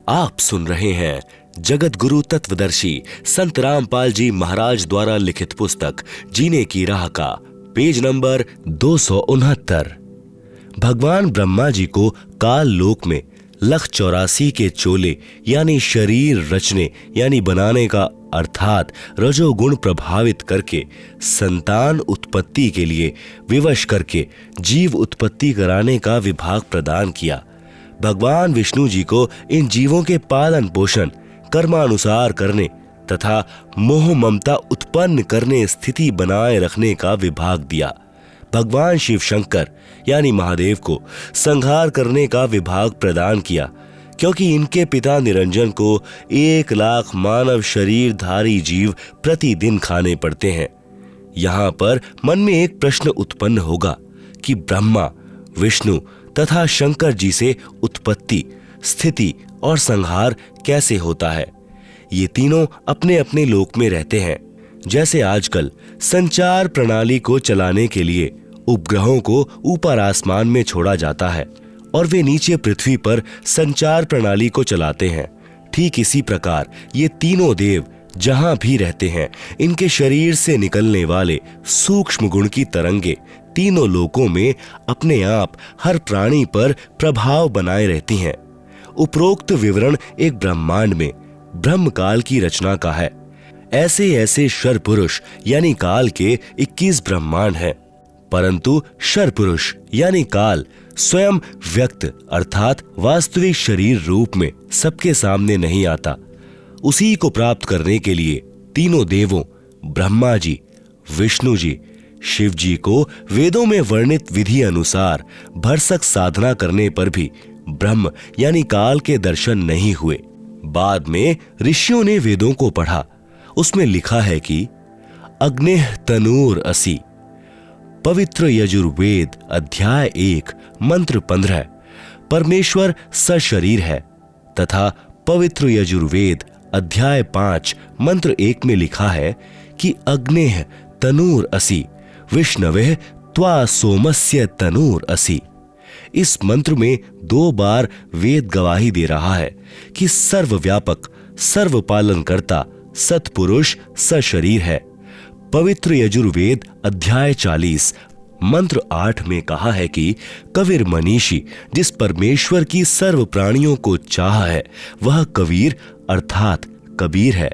आप सुन रहे हैं जगत गुरु तत्वदर्शी संत रामपाल जी महाराज द्वारा लिखित पुस्तक जीने की राह का पेज नंबर 269। भगवान ब्रह्मा जी को काल लोक में 184 के चोले यानी शरीर रचने यानी बनाने का अर्थात रजोगुण प्रभावित करके संतान उत्पत्ति के लिए विवश करके जीव उत्पत्ति कराने का विभाग प्रदान किया। भगवान विष्णु जी को इन जीवों के पालन पोषण कर्मानुसार करने तथा मोह ममता उत्पन्न करने स्थिति बनाए रखने का विभाग दिया। भगवान शिव शंकर यानी महादेव को संहार करने का विभाग प्रदान किया, क्योंकि इनके पिता निरंजन को 1 लाख मानव शरीरधारी जीव प्रतिदिन खाने पड़ते हैं। यहाँ पर मन में एक प्रश्न उत्पन्न होगा कि ब्रह्मा, विष्णु तथा शंकर जी से उत्पत्ति, स्थिति और संहार कैसे होता है। ये तीनों अपने अपने लोक में रहते हैं। जैसे आजकल संचार प्रणाली को चलाने के लिए उपग्रहों को ऊपर आसमान में छोड़ा जाता है और वे नीचे पृथ्वी पर संचार प्रणाली को चलाते हैं, ठीक इसी प्रकार ये तीनों देव जहां भी रहते हैं, इनके शरीर से निकलने वाले सूक्ष्म गुण की तरंगे तीनों लोकों में अपने आप हर प्राणी पर प्रभाव बनाए रहती हैं। उपरोक्त विवरण एक ब्रह्मांड में ब्रह्म काल की रचना का है। ऐसे ऐसे शर पुरुष यानी काल के 21 ब्रह्मांड हैं, परंतु शर पुरुष यानी काल स्वयं व्यक्त अर्थात वास्तविक शरीर रूप में सबके सामने नहीं आता। उसी को प्राप्त करने के लिए तीनों देवों ब्रह्मा जी, विष्णु जी, शिव जी को वेदों में वर्णित विधि अनुसार भरसक साधना करने पर भी ब्रह्म यानी काल के दर्शन नहीं हुए। बाद में ऋषियों ने वेदों को पढ़ा। उसमें लिखा है कि अग्नेह तनूर असि, पवित्र यजुर्वेद अध्याय 1 मंत्र 15 परमेश्वर सशरीर है, तथा पवित्र यजुर्वेद अध्याय 5 मंत्र 1 में लिखा है कि अग्नेह तनूर असि विष्णवे त्वा सोमस्य तनूर असि। इस मंत्र में 2 बार वेद गवाही दे रहा है कि सर्वव्यापक सर्व पालन करता सतपुरुष सशरीर है। पवित्र यजुर्वेद अध्याय 40 मंत्र 8 में कहा है कि कबीर मनीषी जिस परमेश्वर की सर्व प्राणियों को चाहा है वह कबीर अर्थात कबीर है।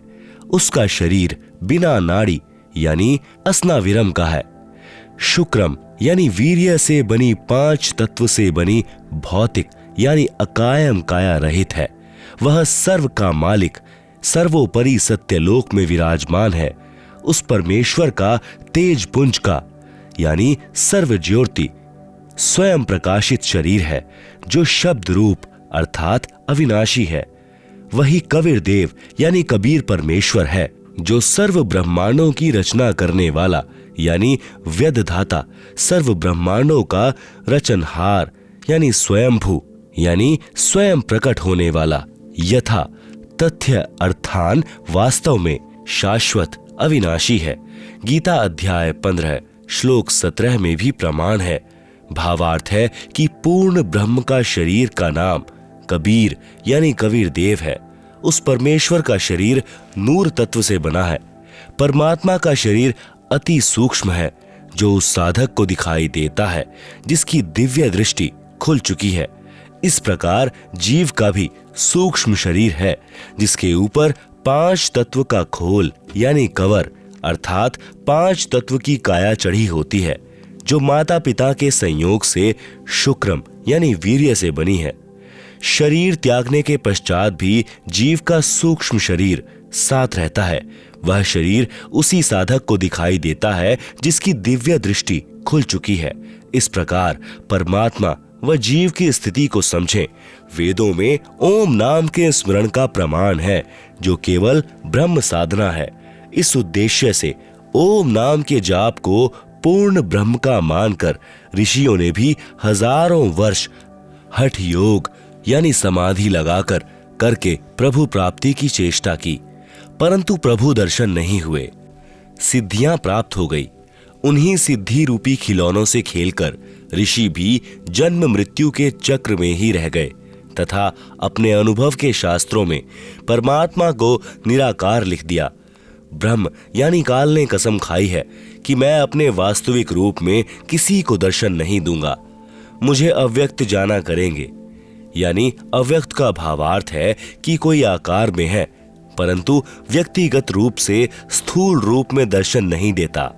उसका शरीर बिना नाड़ी यानी अस्नाविरम का है। शुक्रम यानी वीर्य से बनी 5 तत्व से बनी भौतिक यानी अकायम काया रहित है। वह सर्व का मालिक सर्वोपरि सत्यलोक में विराजमान है। उस परमेश्वर का तेज पुंज का यानी सर्व ज्योति स्वयं प्रकाशित शरीर है, जो शब्द रूप अर्थात अविनाशी है। वही कबीर देव यानी कबीर परमेश्वर है, जो सर्व ब्रह्मांडों की रचना करने वाला यानी व्यदधाता, सर्व ब्रह्मांडों का रचनहार यानी स्वयंभू यानी स्वयं प्रकट होने वाला, यथा तथ्य अर्थान वास्तव में शाश्वत अविनाशी है। गीता अध्याय 15 श्लोक 17 में भी प्रमाण है। भावार्थ है कि पूर्ण ब्रह्म का शरीर का नाम कबीर यानी कबीर देव है। उस परमेश्वर का शरीर नूर तत्व से बना है। परमात्मा का शरीर अति सूक्ष्म है, जो उस साधक को दिखाई देता है जिसकी दिव्य दृष्टि खुल चुकी है। इस प्रकार जीव का भी सूक्ष्म शरीर है, जिसके ऊपर 5 तत्व का खोल यानी कवर अर्थात 5 तत्व की काया चढ़ी होती है, जो माता पिता के संयोग से शुक्रम यानी वीर्य से बनी है। शरीर त्यागने के पश्चात भी जीव का सूक्ष्म शरीर साथ रहता है। वह शरीर उसी साधक को दिखाई देता है जिसकी दिव्य दृष्टि खुल चुकी है। इस प्रकार परमात्मा व जीव की स्थिति को समझें। वेदों में ओम नाम के स्मरण का प्रमाण है, जो केवल ब्रह्म साधना है। इस उद्देश्य से ओम नाम के जाप को पूर्ण ब्रह्म का मानकर ऋषियों ने भी हजारों वर्ष हठ योग यानी समाधि लगाकर करके प्रभु प्राप्ति की चेष्टा की, परंतु प्रभु दर्शन नहीं हुए। सिद्धियां प्राप्त हो गई। उन्हीं सिद्धि रूपी खिलौनों से खेलकर ऋषि भी जन्म मृत्यु के चक्र में ही रह गए। तथा अपने अनुभव के शास्त्रों में परमात्मा को निराकार लिख दिया। ब्रह्म यानी काल ने कसम खाई है कि मैं अपने वास्तविक रूप में किसी को दर्शन नहीं दूंगा, मुझे अव्यक्त जाना करेंगे। यानी अव्यक्त का भावार्थ है कि कोई आकार में है परंतु व्यक्तिगत रूप से स्थूल रूप में दर्शन नहीं देता।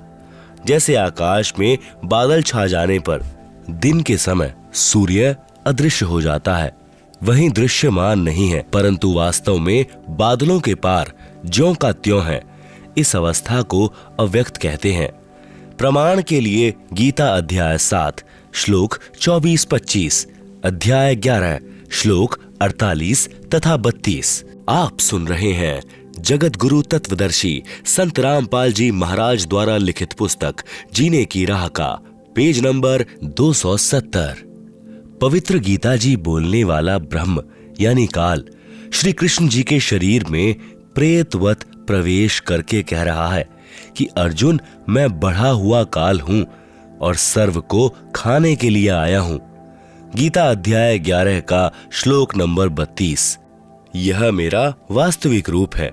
जैसे आकाश में बादल छा जाने पर दिन के समय सूर्य अदृश्य हो जाता है, वहीं दृश्यमान नहीं है परंतु वास्तव में बादलों के पार ज्यों का त्यों है। इस अवस्था को अव्यक्त कहते हैं। प्रमाण के लिए गीता अध्याय 7 श्लोक 24-25, अध्याय 11 श्लोक 48 तथा 32। आप सुन रहे हैं जगत गुरु तत्वदर्शी संत रामपाल जी महाराज द्वारा लिखित पुस्तक जीने की राह का पेज नंबर 270। पवित्र गीता जी बोलने वाला ब्रह्म यानी काल श्री कृष्ण जी के शरीर में प्रेतवत प्रवेश करके कह रहा है कि अर्जुन, मैं बढ़ा हुआ काल हूं और सर्व को खाने के लिए आया हूं। गीता अध्याय 11 का श्लोक नंबर 32। यह मेरा वास्तविक रूप है,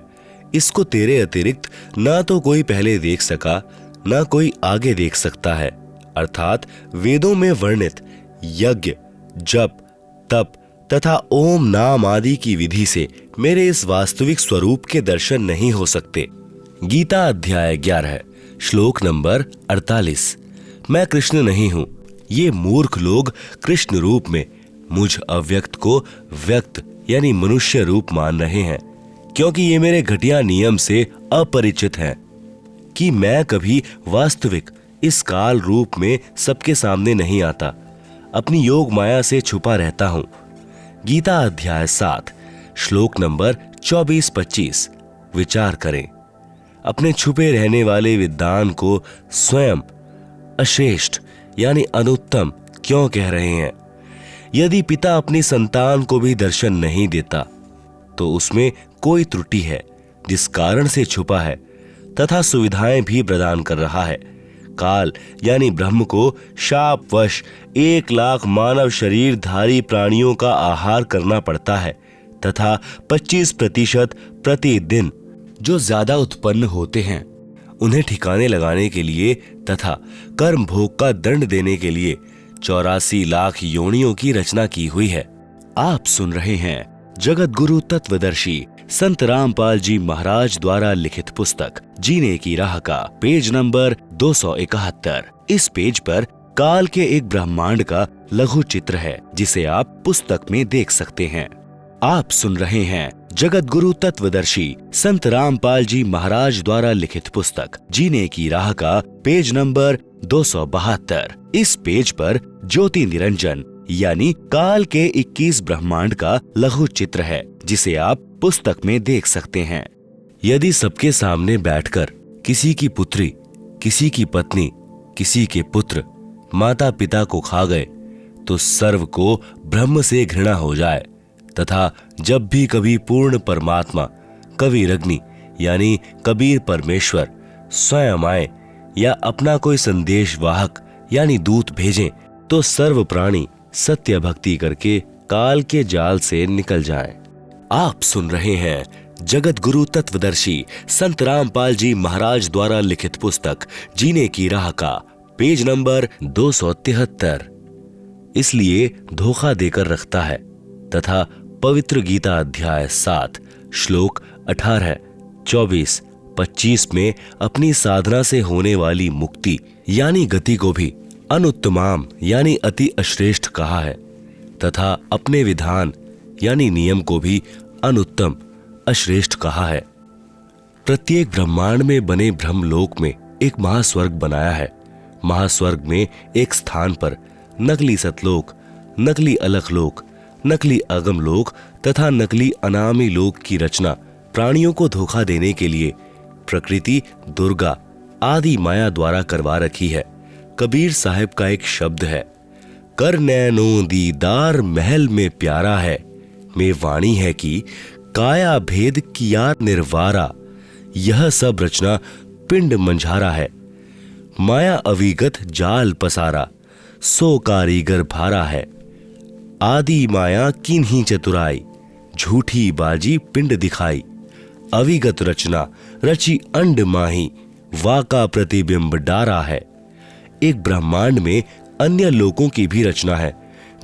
इसको तेरे अतिरिक्त ना तो कोई पहले देख सका ना कोई आगे देख सकता है। अर्थात वेदों में वर्णित यज्ञ, जप, तप तथा ओम नाम आदि की विधि से मेरे इस वास्तविक स्वरूप के दर्शन नहीं हो सकते। गीता अध्याय 11 श्लोक नंबर 48। मैं कृष्ण नहीं हूं, ये मूर्ख लोग कृष्ण रूप में मुझ अव्यक्त को व्यक्त यानी मनुष्य रूप मान रहे हैं, क्योंकि ये मेरे घटिया नियम से अपरिचित हैं कि मैं कभी वास्तविक इस काल रूप में सबके सामने नहीं आता, अपनी योग माया से छुपा रहता हूं। गीता अध्याय 7 श्लोक नंबर 24-25। विचार करें, अपने छुपे रहने वाले विद्वान को स्वयं अश्रेष्ठ यानी अनुत्तम क्यों कह रहे हैं? यदि पिता अपनी संतान को भी दर्शन नहीं देता तो उसमें कोई त्रुटि है जिस कारण से छुपा है तथा सुविधाएं भी प्रदान कर रहा है। काल यानी ब्रह्म को शापवश 1,00,000 मानव शरीरधारी प्राणियों का आहार करना पड़ता है तथा 25% प्रतिदिन जो ज्यादा उत्पन्न होते हैं उन्हें ठिकाने लगाने के लिए तथा कर्म भोग का दंड देने के लिए 84 लाख योनियों की रचना की हुई है। आप सुन रहे हैं जगत गुरु तत्वदर्शी संत रामपाल जी महाराज द्वारा लिखित पुस्तक जीने की राह का पेज नंबर 271। इस पेज पर काल के एक ब्रह्मांड का लघु चित्र है जिसे आप पुस्तक में देख सकते हैं। आप सुन रहे हैं जगत गुरु तत्वदर्शी संत रामपाल जी महाराज द्वारा लिखित पुस्तक जीने की राह का पेज नंबर 272। इस पेज पर ज्योति निरंजन यानी काल के 21 ब्रह्मांड का लघु चित्र है जिसे आप पुस्तक में देख सकते हैं। यदि सबके सामने बैठकर किसी की पुत्री, किसी की पत्नी, किसी के पुत्र माता पिता को खा गए तो सर्व को ब्रह्म से घृणा हो जाए तथा जब भी कभी पूर्ण परमात्मा कविरग्नि यानी कबीर परमेश्वर स्वयं आए या अपना कोई संदेश वाहक यानी दूत भेजें तो सर्व प्राणी सत्य भक्ति करके काल के जाल से निकल जाएं। आप सुन रहे हैं जगत गुरु तत्वदर्शी संत रामपाल जी महाराज द्वारा लिखित पुस्तक जीने की राह का पेज नंबर 273। इसलिए धोखा देकर रखता है तथा पवित्र गीता अध्याय 7 श्लोक 18, 24, 25 में अपनी साधना से होने वाली मुक्ति यानी गति को भी अनुत्तमाम यानी अति अश्रेष्ठ कहा है तथा अपने विधान यानी नियम को भी अनुत्तम अश्रेष्ठ कहा है। प्रत्येक ब्रह्मांड में बने ब्रह्मलोक में एक महास्वर्ग बनाया है। महास्वर्ग में एक स्थान पर नकली सतलोक, नकली अलखलोक, नकली अगमलोक तथा नकली अनामी लोक की रचना प्राणियों को धोखा देने के लिए प्रकृति, दुर्गा आदि माया द्वारा करवा रखी है। कबीर साहब का एक शब्द है, कर नैनो दीदार महल में प्यारा है, में वाणी है कि काया भेद किया निर्वारा, यह सब रचना पिंड मंझारा है। माया अविगत जाल पसारा, सो कारीगर भारा है। आदि माया कीन्ही चतुराई, झूठी बाजी पिंड दिखाई, अविगत रचना रची अंड माही, वाका प्रतिबिंब डारा है। एक ब्रह्मांड में अन्य लोकों की भी रचना है,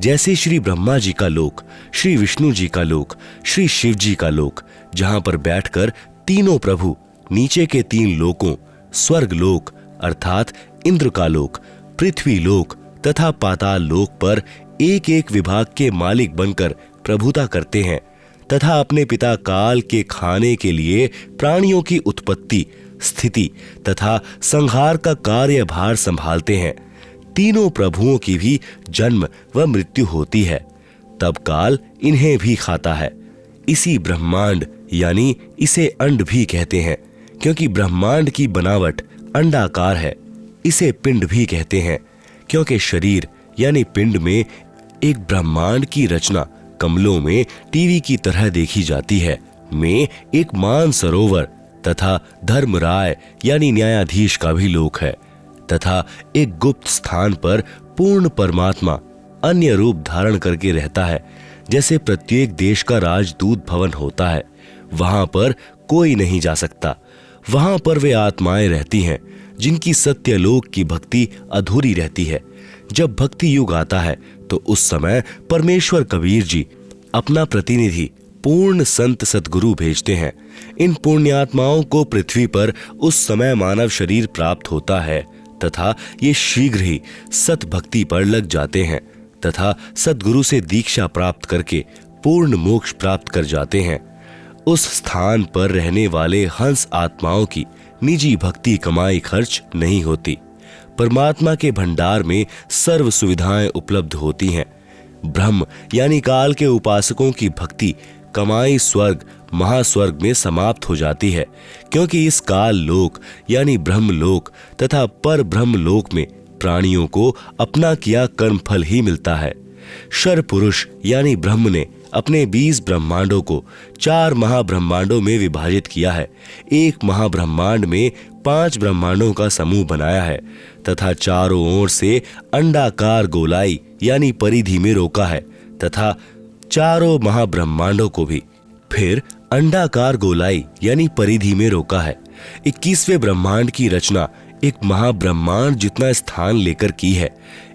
जैसे श्री ब्रह्मा जी का लोक, श्री विष्णु जी का लोक, श्री शिव जी का लोक, जहां पर बैठकर तीनों प्रभु नीचे के 3 लोकों स्वर्ग लोक अर्थात इंद्र का लोक, पृथ्वी लोक तथा पाताल लोक पर एक एक विभाग के मालिक बनकर प्रभुता करते हैं तथा अपने पिता काल के खाने के लिए प्राणियों की उत्पत्ति, स्थिति तथा संहार का कार्यभार संभालते हैं। तीनों प्रभुओं की भी जन्म व मृत्यु होती है, तब काल इन्हें भी खाता है। इसी ब्रह्मांड यानी इसे अंड भी कहते हैं, क्योंकि ब्रह्मांड की बनावट अंडाकार है। इसे पिंड भी कहते हैं, क्योंकि शरीर यानी पिंड में एक ब्रह्मांड की रचना कमलों में टीवी की तरह देखी जाती है, में एक मानसरोवर तथा धर्मराय यानी न्यायाधीश का भी लोक है, तथा एक गुप्त स्थान पर पूर्ण परमात्मा अन्य रूप धारण करके रहता है। जैसे प्रत्येक देश का राजदूत भवन होता है, वहां पर कोई नहीं जा सकता। वहां पर वे आत्माएं रहती हैं जिनकी सत्यलोक की भक्ति अधूरी रहती है। जब भक्ति युग आता है तो उस समय परमेश्वर कबीर जी अपना प्रतिनिधि पूर्ण संत सतगुरु भेजते हैं। इन पुण्यात्माओं को पृथ्वी पर उस समय मानव शरीर प्राप्त होता है तथा ये शीघ्र ही सत भक्ति पर लग जाते हैं तथा सतगुरु से दीक्षा प्राप्त करके पूर्ण मोक्ष प्राप्त कर जाते हैं। उस स्थान पर रहने वाले हंस आत्माओं की निजी भक्ति कमाई खर्च नहीं होती। परमात्मा के भंडार में सर्व सुविधाएं उपलब्ध होती हैं। ब्रह्म यानी काल के उपासकों की भक्ति कमाई स्वर्ग महास्वर्ग में समाप्त हो जाती है, क्योंकि इस काल लोक यानी ब्रह्म लोक तथा पर ब्रह्म लोक में प्राणियों को अपना किया कर्म फल ही मिलता है। शर पुरुष यानी ब्रह्म ने अपने 20 ब्रह्मांडों को 4 महाब्रह्मांडों में विभाजित किया है। एक महाब्रह्मांड में 5 ब्रह्मांडों का समूह बनाया है तथा चारों ओर से अंडाकार गोलाई यानी परिधि में रोका है तथा चारों महाब्रह्मांडों को भी फिर अंडाकार गोलाई यानी परिधि में रोका है। 21वें ब्रह्मांड की रचना एक महाब्रह्मांड जितना स्थान लेकर की है।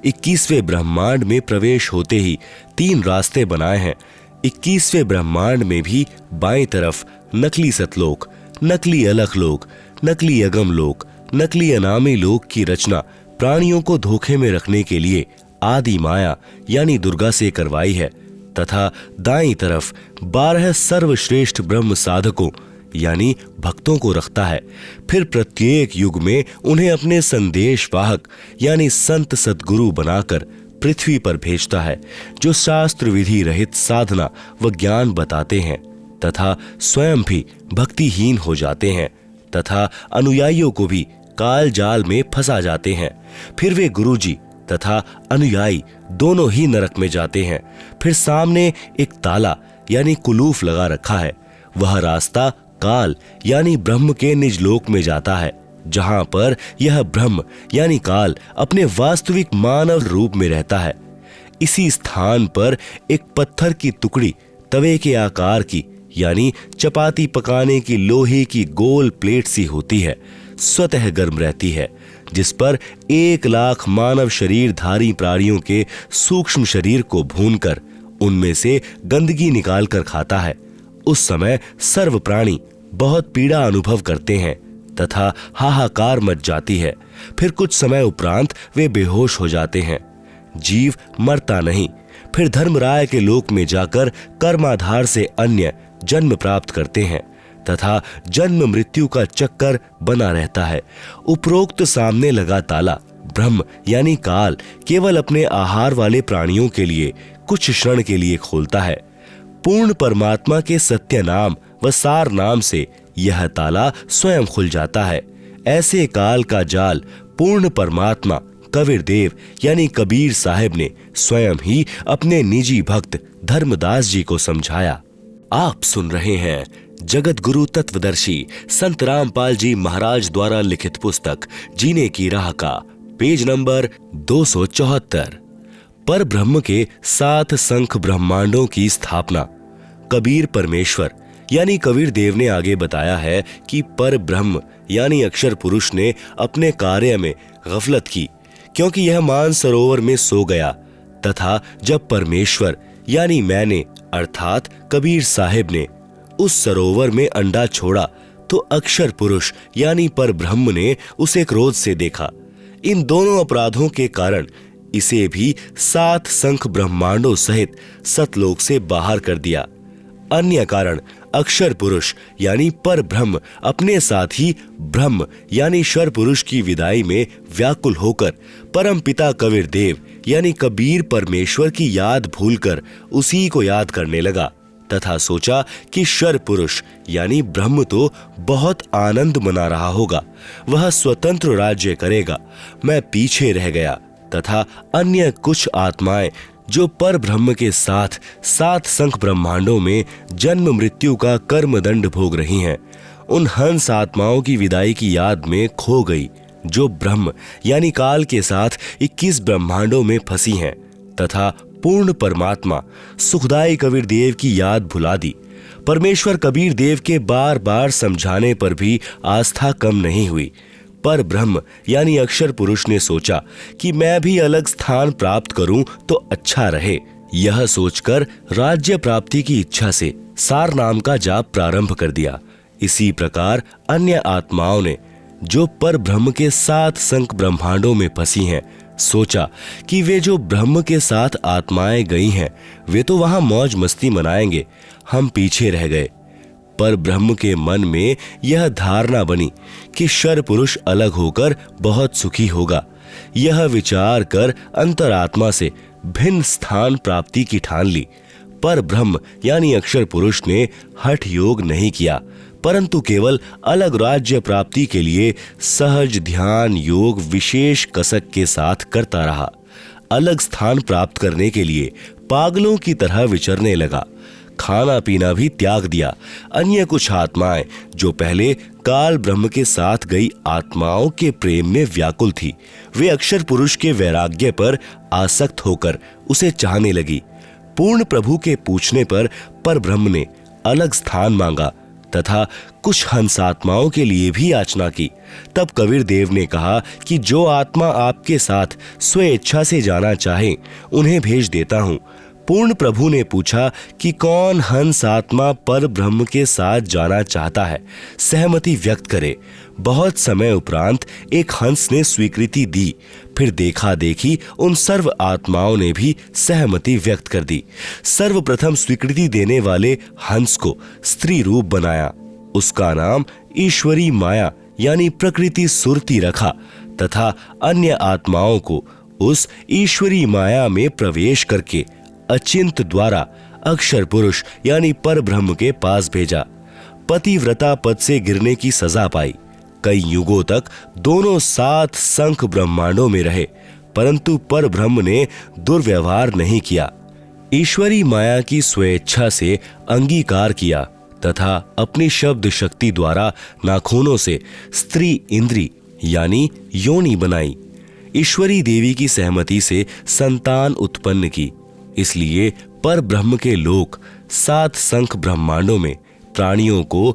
21वें ब्रह्मांड में प्रवेश होते ही 3 रास्ते बनाए हैं। 21वें ब्रह्मांड में भी बाएं तरफ नकली सतलोक, नकली अलख लोक, नकली अगम लोक, नकली अनामी लोक की रचना प्राणियों को धोखे में रखने के लिए आदि माया यानी दुर्गा से करवाई है तथा दाईं तरफ 12 सर्वश्रेष्ठ ब्रह्म साधकों यानी भक्तों को रखता है। फिर प्रत्येक युग में उन्हें अपने संदेश वाहक यानी संत सतगुरु बनाकर पृथ्वी पर भेजता है, जो शास्त्र विधि रहित साधना व ज्ञान बताते हैं तथा स्वयं भी भक्तिहीन हो जाते हैं तथा अनुयायियों को भी काल जाल में फंसा जाते हैं। फिर वे गुरुजी तथा अनुयायी दोनों ही नरक में जाते हैं। फिर सामने एक ताला यानी कुलूफ लगा रखा है। वह रास्ता काल यानी ब्रह्म के निज लोक में जाता है, जहां पर यह ब्रह्म यानी काल अपने वास्तविक मानव रूप में रहता है। इसी स्थान पर एक पत्थर की टुकड़ी तवे के आकार की यानी चपाती पकाने की लोहे की गोल प्लेट सी होती है, स्वतः गर्म रहती है, जिस पर 1 लाख मानव शरीरधारी प्राणियों के सूक्ष्म शरीर को भूनकर उनमें से गंदगी निकालकर खाता है। उस समय सर्व प्राणी बहुत पीड़ा अनुभव करते हैं तथा हाहाकार मच जाती है। फिर कुछ समय उपरांत वे बेहोश हो जाते हैं। जीव मरता नहीं, फिर धर्मराय के लोक में जाकर कर्माधार से अन्य जन्म प्राप्त करते हैं तथा जन्म मृत्यु का चक्कर बना रहता है। उपरोक्त सामने लगा ताला ब्रह्म यानी काल केवल अपने आहार वाले प्राणियों के लिए कुछ क्षण के लिए खोलता है। पूर्ण परमात्मा के सत्य नाम व सार नाम से यह ताला स्वयं खुल जाता है। ऐसे काल का जाल पूर्ण परमात्मा कबीर देव यानी कबीर साहब ने स्वयं ही अपने निजी भक्त धर्मदास जी को समझाया। आप सुन रहे हैं जगत गुरु तत्वदर्शी संत रामपाल जी महाराज द्वारा लिखित पुस्तक जीने की राह का पेज नंबर 274। पर ब्रह्म के 7 संख ब्रह्मांडों की स्थापना। कबीर परमेश्वर यानी कबीर देव ने आगे बताया है कि पर ब्रह्म यानी अक्षर पुरुष ने अपने कार्य में गफलत की, क्योंकि यह मानसरोवर में सो गया, तथा जब परमेश्वर यानी मैंने अर्थात कबीर साहिब ने उस सरोवर में अंडा छोड़ा तो अक्षर पुरुष यानी पर ब्रह्म ने उसे क्रोध से देखा। इन दोनों अपराधों के कारण इसे भी 7 संख ब्रह्मांडों सहित सतलोक से बाहर कर दिया। अन्य कारण अक्षर पुरुष यानी पर ब्रह्म अपने साथ ही ब्रह्म यानी शर पुरुष की विदाई में व्याकुल होकर परम पिता कबीर देव यानी कबीर परमेश्वर की याद भूलकर उसी को याद करने लगा, तथा सोचा कि शर पुरुष यानी ब्रह्म तो बहुत आनंद मना रहा होगा, वह स्वतंत्र राज्य करेगा, मैं पीछे रह गया। तथा अन्य कुछ आत्माएं जो पर ब्रह्म के साथ 7 संख ब्रह्मांडों में जन्म मृत्यु का कर्म दंड भोग रही हैं, उन हंस आत्माओं की विदाई की याद में खो गई, जो ब्रह्म यानी काल के साथ 21 ब्रह्मांडों में फंसी हैं, तथा पूर्ण परमात्मा सुखदाई कबीर देव की याद भुला दी। परमेश्वर कबीर देव के बार बार समझाने पर भी आस्था कम नहीं हुई। पर ब्रह्म यानी अक्षर पुरुष ने सोचा कि मैं भी अलग स्थान प्राप्त करूं तो अच्छा रहे। यह सोचकर राज्य प्राप्ति की इच्छा से सार नाम का जाप प्रारंभ कर दिया। इसी प्रकार अन्य आत्माओं ने जो पर ब्रह्म के 7 संख ब्रह्मांडों में फंसी हैं, सोचा कि वे जो ब्रह्म के साथ आत्माएं गई हैं वे तो वहां मौज मस्ती मनाएंगे, हम पीछे रह गए। पर ब्रह्म के मन में यह धारणा बनी कि शर पुरुष अलग होकर बहुत सुखी होगा। यह विचार कर अंतरात्मा से भिन्न स्थान प्राप्ति की ठान ली। पर ब्रह्म यानी अक्षर पुरुष ने हठ योग नहीं किया, परंतु केवल अलग राज्य प्राप्ति के लिए सहज ध्यान योग विशेष कसक के साथ करता रहा। अलग स्थान प्राप्त करने के लिए पागलों की तरह विचरने लगा, खाना पीना भी त्याग दिया। अन्य कुछ आत्माएं जो पहले काल ब्रह्म के साथ गई आत्माओं के प्रेम में व्याकुल थी, वे अक्षर पुरुष के वैराग्य पर आसक्त होकर उसे चाहने लगी। पूर्ण प्रभु के पूछने पर ब्रह्म ने अलग स्थान मांगा तथा कुछ हंस आत्माओं के लिए भी याचना की। तब कबीर देव ने कहा कि जो आत्मा आपके साथ स्वेच्छा से जाना चाहे उन्हें भेज देता हूं। पूर्ण प्रभु ने पूछा कि कौन हंस आत्मा पर ब्रह्म के साथ जाना चाहता है, सहमति व्यक्त करे। बहुत समय उपरांत एक हंस ने स्वीकृति दी, फिर देखा देखी उन सर्व आत्माओं ने भी सहमति व्यक्त कर दी। सर्वप्रथम स्वीकृति देने वाले हंस को स्त्री रूप बनाया, उसका नाम ईश्वरी माया यानी प्रकृति सुरती रखा, तथा अन्य आत्माओं को उस ईश्वरी माया में प्रवेश करके अचिंत द्वारा अक्षर पुरुष यानी पर ब्रह्म के पास भेजा। पतिव्रता पद से गिरने की सजा पाई। कई युगों तक दोनों 7 संख ब्रह्मांडों में रहे, परंतु पर ब्रह्म ने दुर्व्यवहार नहीं किया। ईश्वरी माया की स्वेच्छा से अंगीकार किया तथा अपनी शब्द शक्ति द्वारा नाखूनों से स्त्री इंद्री यानी योनि बनाई। ईश्वरी देवी की सहमति से संतान उत्पन्न की। इसलिए पर ब्रह्म के लोक 7 संख ब्रह्मांडों में प्राणियों को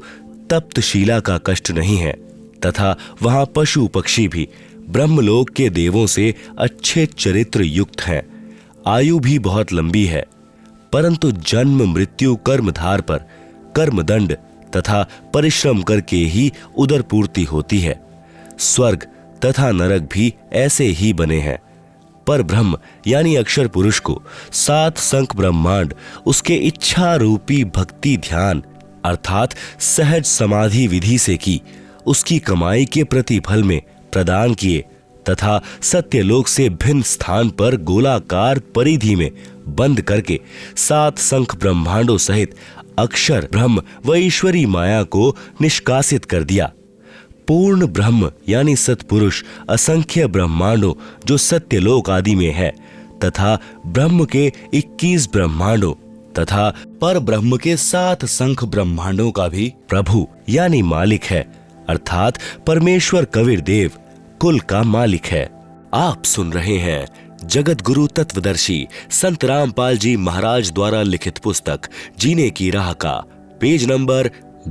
तप्तशीला का कष्ट नहीं है, तथा वहां पशु पक्षी भी ब्रह्मलोक के देवों से अच्छे चरित्र युक्त हैं। आयु भी बहुत लंबी है, परंतु जन्म मृत्यु कर्मधार पर कर्मदंड तथा परिश्रम करके ही उदर पूर्ति होती है। स्वर्ग तथा नरक भी ऐसे ही बने हैं। पर ब्रह्म यानी अक्षर पुरुष को 7 संख ब्रह्मांड उसके इच्छा रूपी भक्ति ध्यान अर्थात सहज समाधि विधि से की उसकी कमाई के प्रतिफल में प्रदान किए, तथा सत्यलोक से भिन्न स्थान पर गोलाकार परिधि में बंद करके 7 संख ब्रह्मांडों सहित अक्षर ब्रह्म व ईश्वरी माया को निष्कासित कर दिया। पूर्ण ब्रह्म यानी सत्पुरुष असंख्य ब्रह्मांडों जो सत्यलोक आदि में है तथा ब्रह्म के 21 ब्रह्मांडों तथा पर ब्रह्म के 7 संख ब्रह्मांडों का भी प्रभु यानी मालिक है, अर्थात परमेश्वर कबीर देव कुल का मालिक है। आप सुन रहे हैं जगत गुरु तत्वदर्शी संत रामपाल जी महाराज द्वारा लिखित पुस्तक जीने की राह का पेज नंबर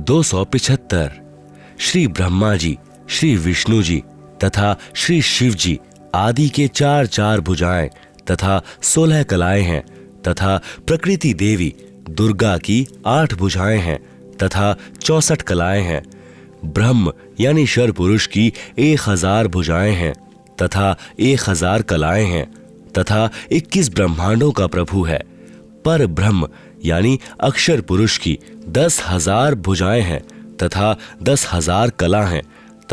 275। श्री ब्रह्मा जी, श्री विष्णु जी तथा श्री शिव जी आदि के 4 भुजाएं तथा 16 कलाएं हैं तथा प्रकृति देवी दुर्गा की 8 भुजाएं हैं तथा 64 कलाएं हैं। ब्रह्म यानी शर पुरुष की 1000 भुजाएं हैं तथा 1000 कलाएं हैं तथा 21 ब्रह्मांडों का प्रभु है। पर ब्रह्म यानी अक्षर पुरुष की 10,000 भुजाएं हैं तथा 10,000 कला हैं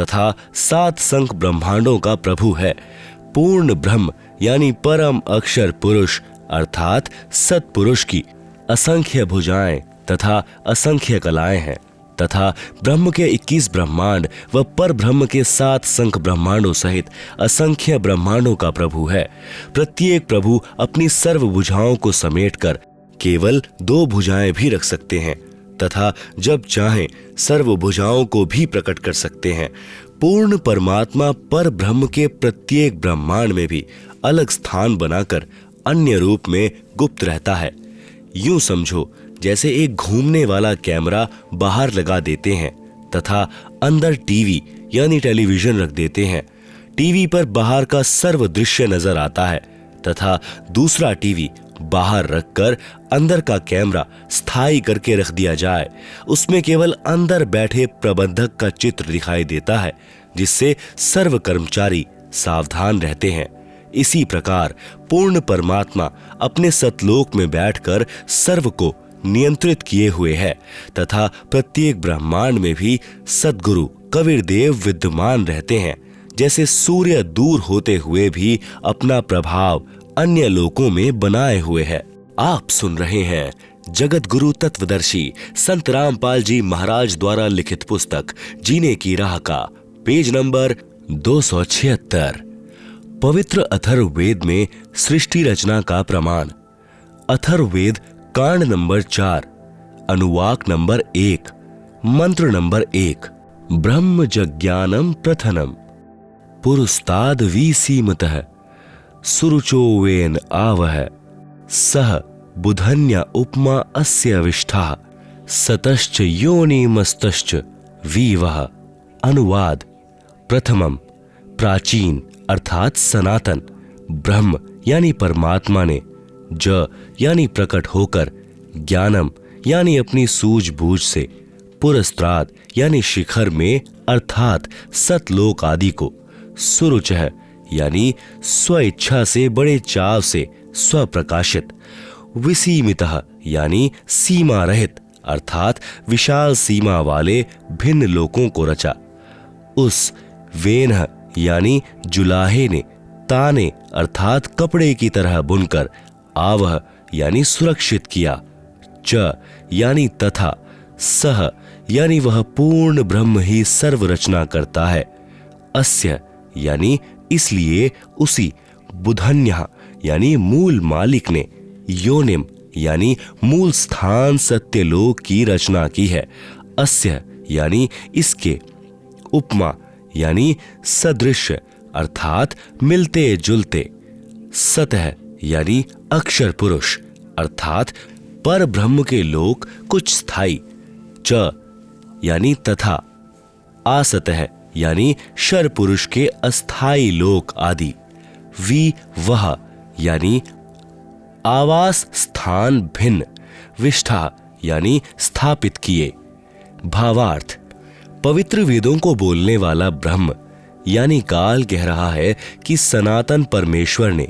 तथा 7 संख ब्रह्मांडों का प्रभु है। पूर्ण ब्रह्म यानी परम अक्षर पुरुष अर्थात सत्पुरुष की असंख्य भुजाएं तथा असंख्य कलाएं हैं तथा ब्रह्म के 21 ब्रह्मांड व पर ब्रह्म के 7 संख ब्रह्मांडों सहित असंख्य ब्रह्मांडों का प्रभु है। प्रत्येक प्रभु अपनी सर्व भुजाओं को समेटकर केवल 2 भुजाएं भी रख सकते हैं तथा जब चाहें सर्व भुजाओं को भी प्रकट कर सकते हैं। पूर्ण परमात्मा पर ब्रह्म के प्रत्येक ब्रह्मांड में भी अलग स्थान बनाकर अन्य रूप में गुप्त रहता है। यूं समझो जैसे एक घूमने वाला कैमरा बाहर लगा देते हैं तथा अंदर टीवी यानी टेलीविजन रख देते हैं। टीवी पर बाहर का सर्व दृश्य नजर आता है तथा दूसरा टीवी बाहर रखकर अंदर का कैमरा स्थायी करके रख दिया जाए। उसमें केवल अंदर बैठे प्रबंधक का चित्र दिखाई देता है जिससे सर्व कर्मचारी सावधान रहते हैं। इसी प्रकार पूर्ण परमात्मा अपने सतलोक में बैठकर सर्व को नियंत्रित किए हुए है तथा प्रत्येक ब्रह्मांड में भी सद्गुरु कबीर देव विद्यमान रहते हैं। जैसे सूर्य दूर होते हुए भी अपना प्रभाव अन्य लोकों में बनाए हुए है। आप सुन रहे हैं जगत गुरु तत्वदर्शी संत रामपाल जी महाराज द्वारा लिखित पुस्तक जीने की राह का पेज नंबर 276। पवित्र अथर्ववेद में सृष्टि रचना का प्रमाण। अथर्ववेद कांड नंबर 4 अनुवाक नंबर 1 मंत्र नंबर 1। ब्रह्म जज्ञानम प्रथनम पुरुस्ताद विसीमतः सुरुचोवेन आवह सह बुधन्य उपमा अस्य विष्ठा सतश्च योनिमस्तश्च वीवः। अनुवाद। प्रथमम प्राचीन अर्थात सनातन ब्रह्म यानी परमात्मा ने ज यानी प्रकट होकर ज्ञानम यानी अपनी सूझबूझ से पुरस्त्राद यानी शिखर में अर्थात सतलोक आदि को सुरुचः यानी स्वेच्छा से बड़े चाव से स्वप्रकाशित विसीमितः यानी सीमा रहित अर्थात विशाल सीमा वाले भिन्न लोकों को रचा। उस वेनह यानी जुलाहे ने ताने अर्थात कपड़े की तरह बुनकर आवह यानी सुरक्षित किया। च यानी तथा सह यानी वह पूर्ण ब्रह्म ही सर्व रचना करता है। अस्य यानी इसलिए उसी बुधन्य यानी मूल मालिक ने योनिम यानी मूल स्थान सत्यलोक की रचना की है। अस्य यानी इसके उपमा यानी सदृश अर्थात मिलते जुलते। सतह यानी अक्षर पुरुष अर्थात पर ब्रह्म के लोक कुछ स्थायी। च यानी तथा। आसतः यानी शर पुरुष के अस्थाई लोक आदि। वी वह यानी आवास स्थान भिन्न। विष्ठा यानी स्थापित किए। भावार्थ। पवित्र वेदों को बोलने वाला ब्रह्म यानी काल कह रहा है कि सनातन परमेश्वर ने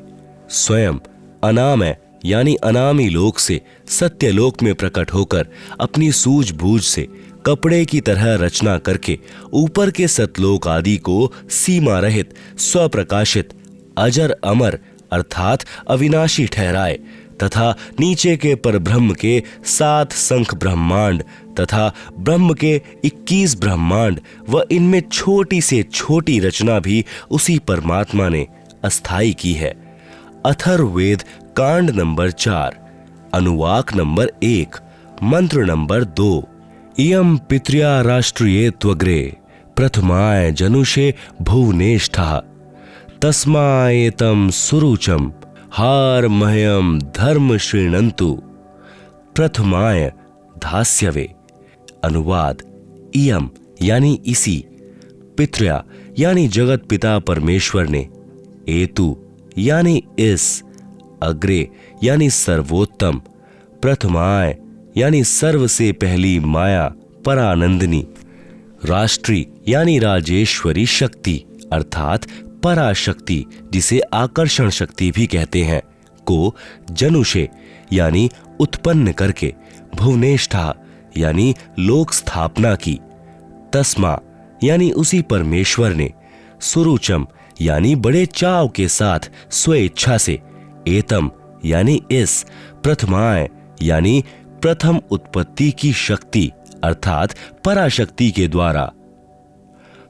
स्वयं अनामय यानी अनामी लोक से सत्यलोक में प्रकट होकर अपनी सूझबूझ से कपड़े की तरह रचना करके ऊपर के सतलोक आदि को सीमा रहित स्वप्रकाशित अजर अमर अर्थात अविनाशी ठहराए तथा नीचे के परब्रह्म के 7 संख ब्रह्मांड तथा ब्रह्म के 21 ब्रह्मांड व इनमें छोटी से छोटी रचना भी उसी परमात्मा ने अस्थाई की है। अथर्ववेद कांड नंबर 4 अनुवाक नंबर 1 मंत्र नंबर 2। इयं पित्र्या राष्ट्रिये त्वग्रे प्रथमाय जनुषे भुवनेष्ठः तस्माएतं सुरुचम हार मह्यम धर्म श्रीणंतु प्रथमाय धास्यवे। अनुवाद, इयम यानी इसी, पितृया यानी जगत पिता परमेश्वर ने, एतु यानी इस, अग्रे यानी सर्वोत्तम, प्रथमाय यानी सर्व से पहली माया परानंदिनी, राष्ट्री यानी राजेश्वरी शक्ति अर्थात पराशक्ति जिसे आकर्षण शक्ति भी कहते हैं, को जनुषे यानी उत्पन्न करके, भुवनेष्ठा यानी लोक स्थापना की, तस्मा यानी उसी परमेश्वर ने, सुरुचम यानी बड़े चाव के साथ स्वेच्छा से, एतम यानी इस, प्रथमाय यानी प्रथम उत्पत्ति की शक्ति अर्थात पराशक्ति के द्वारा,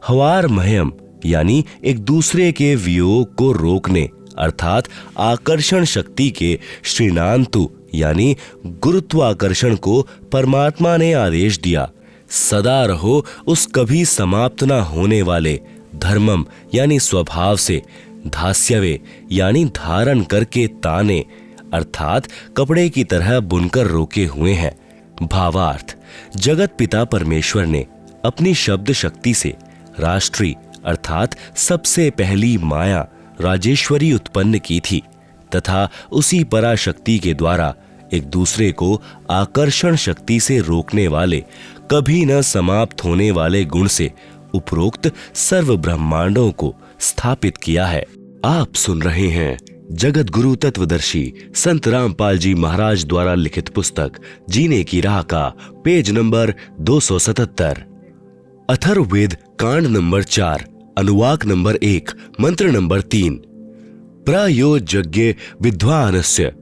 हवार मह्यम यानी एक दूसरे के वियोग को रोकने अर्थात आकर्षण शक्ति के श्रीनांतु यानी गुरुत्वाकर्षण को परमात्मा ने आदेश दिया, सदा रहो उस कभी समाप्त न होने वाले धर्मम यानी स्वभाव से, धास्यवे यानी धारण करके ताने अर्थात कपड़े की तरह बुनकर रोके हुए हैं। भावार्थ, जगत पिता परमेश्वर ने अपनी शब्द शक्ति से राष्ट्री अर्थात सबसे पहली माया राजेश्वरी उत्पन्न की थी तथा उसी पराशक्ति के द्वारा एक दूसरे को आकर्षण शक्ति से रोकने वाले कभी न समाप्त होने वाले गुण से उपरोक्त सर्व ब्रह्मांडों को स्थापित किया है। आप सुन रहे हैं जगत गुरु तत्वदर्शी संत रामपाल जी महाराज द्वारा लिखित पुस्तक जीने की राह का पेज नंबर 277, अथर्ववेद कांड नंबर 4, अनुवाक नंबर 1, मंत्र नंबर 3। प्रयोज्य विद्वानस्य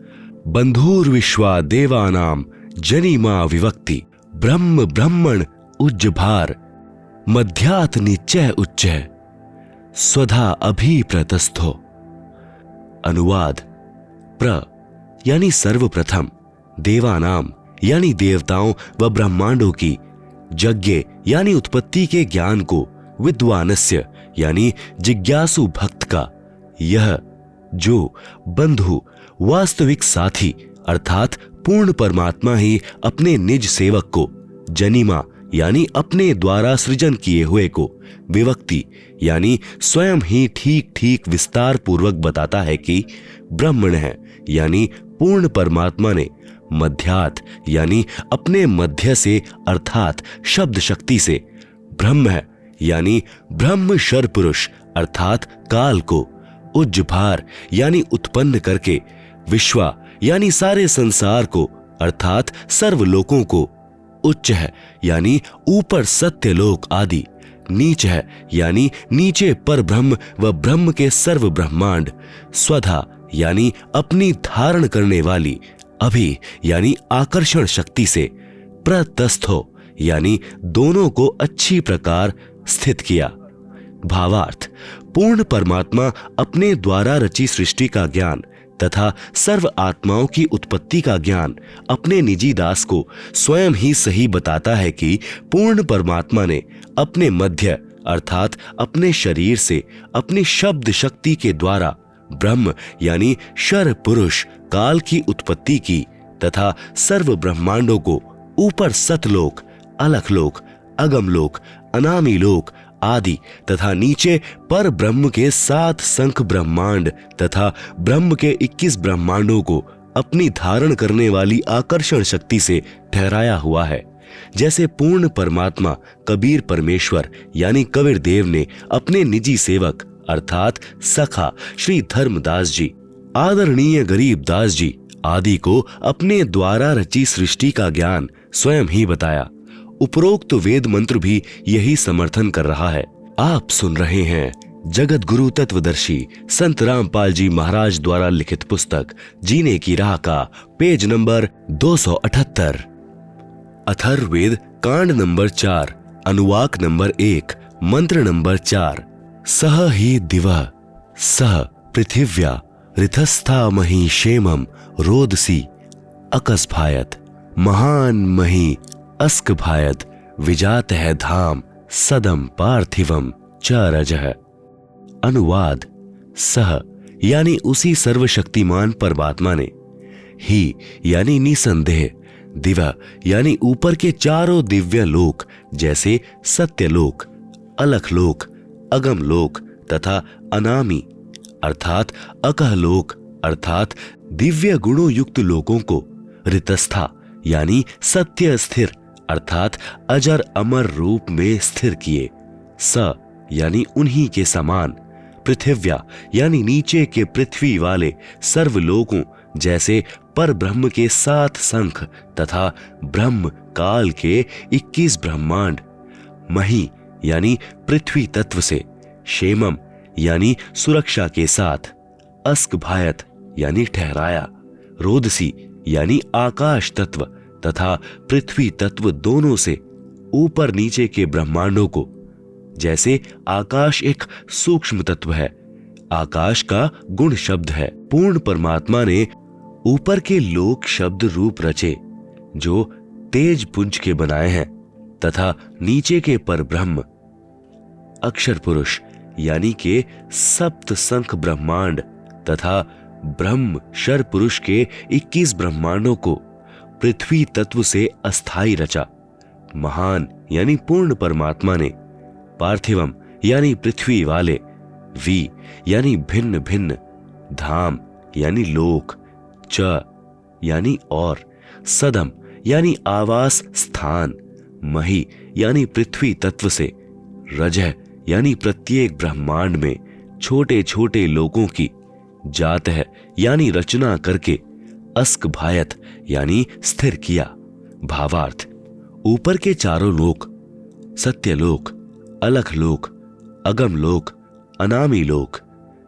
बंधुर्विश्वा देवानाम जनिमा विवक्ति ब्रह्म ब्रह्मण उज्जभार मध्यात निश्चय उच्चय स्वधा अभिप्रतस्थो। अनुवाद, प्र यानी सर्वप्रथम, देवानाम यानी देवताओं व ब्रह्मांडों की, यज्ञ यानी उत्पत्ति के ज्ञान को, विद्वानस्य यानी जिज्ञासु भक्त का, यह जो बंधु वास्तविक साथी अर्थात पूर्ण परमात्मा ही अपने निज सेवक को, जनिमा यानी अपने द्वारा सृजन किए हुए को, विवक्ति यानी स्वयं ही ठीक ठीक विस्तार पूर्वक बताता है कि ब्रह्मण है यानी पूर्ण परमात्मा ने, मध्यात यानी अपने मध्य से अर्थात शब्द शक्ति से, ब्रह्म है यानी ब्रह्म शर पुरुष अर्थात काल को, उज्जभार यानी उत्पन्न करके, विश्वा यानी सारे संसार को अर्थात सर्व लोकों को, उच्च है यानी ऊपर सत्यलोक आदि, नीच है यानी नीचे पर ब्रह्म व ब्रह्म के सर्व ब्रह्मांड, स्वधा यानी अपनी धारण करने वाली, अभि यानी आकर्षण शक्ति से, प्रतस्थो यानी दोनों को अच्छी प्रकार स्थित किया। भावार्थ, पूर्ण परमात्मा अपने द्वारा रची सृष्टि का ज्ञान तथा सर्व आत्माओं की उत्पत्ति का ज्ञान अपने निजी दास को स्वयं ही सही बताता है कि पूर्ण परमात्मा ने अपने मध्य अर्थात अपने शरीर से अपनी शब्द शक्ति के द्वारा ब्रह्म यानी शर पुरुष काल की उत्पत्ति की तथा सर्व ब्रह्मांडों को ऊपर सतलोक, अलखलोक, अगमलोक, अनामी लोक आदि तथा नीचे पर ब्रह्म के 7 संख ब्रह्मांड तथा ब्रह्म के 21 ब्रह्मांडों को अपनी धारण करने वाली आकर्षण शक्ति से ठहराया हुआ है। जैसे पूर्ण परमात्मा कबीर परमेश्वर यानी कबीर देव ने अपने निजी सेवक अर्थात सखा श्री धर्मदास जी, आदरणीय गरीबदास जी आदि को अपने द्वारा रची सृष्टि का ज्ञान स्वयं ही बताया। उपरोक्त वेद मंत्र भी यही समर्थन कर रहा है। आप सुन रहे हैं जगत गुरु तत्वदर्शी संत रामपाल जी महाराज द्वारा लिखित पुस्तक जीने की राह का पेज नंबर 278, अथर्ववेद कांड नंबर 4, अनुवाक नंबर 1, मंत्र नंबर 4। सह ही दिवा सह पृथिव्या ऋतस्था मही क्षेमम रोदसी अकस्भायत महान मही अस्क भायत विजात है धाम सदम पार्थिवम च रजः। अनुवाद, सह यानी उसी सर्वशक्तिमान परमात्मा ने, ही यानी निसंदेह, दिव्य यानी ऊपर के चारों दिव्य लोक जैसे सत्यलोक, अलख लोक, अगम लोक तथा अनामी अर्थात अकह लोक अर्थात दिव्य गुणों युक्त लोकों को ऋतस्था यानी सत्य स्थिर अर्थात अजर अमर रूप में स्थिर किए, स यानी उन्हीं के समान, पृथिव्या यानी नीचे के पृथ्वी वाले सर्वलोकों जैसे पर ब्रह्म के 7 शंख तथा ब्रह्म काल के 21 ब्रह्मांड, मही यानी पृथ्वी तत्व से, क्षेमम यानी सुरक्षा के साथ, अस्कभायत यानी ठहराया, रोदसी यानी आकाश तत्व तथा पृथ्वी तत्व दोनों से ऊपर नीचे के ब्रह्मांडों को, जैसे आकाश एक सूक्ष्म तत्व है, आकाश का गुण शब्द है। पूर्ण परमात्मा ने ऊपर के लोक शब्द रूप रचे जो तेज पुंज के बनाए हैं तथा नीचे के पर ब्रह्म अक्षर पुरुष यानी के सप्त शंख ब्रह्मांड तथा ब्रह्म शर पुरुष के 21 ब्रह्मांडों को पृथ्वी तत्व से अस्थाई रचा। महान यानी पूर्ण परमात्मा ने पार्थिवम यानी पृथ्वी वाले, वी यानी भिन्न भिन्न, धाम यानी लोक, च यानी और, सदम यानी आवास स्थान, मही यानी पृथ्वी तत्व से, रजह यानी प्रत्येक ब्रह्मांड में छोटे छोटे लोकों की, जात है यानी रचना करके, अस्क भायत यानी स्थिर किया। भावार्थ, ऊपर के चारों लोक, सत्यलोक, अलख लोक, अगम लोक, अनामी लोक,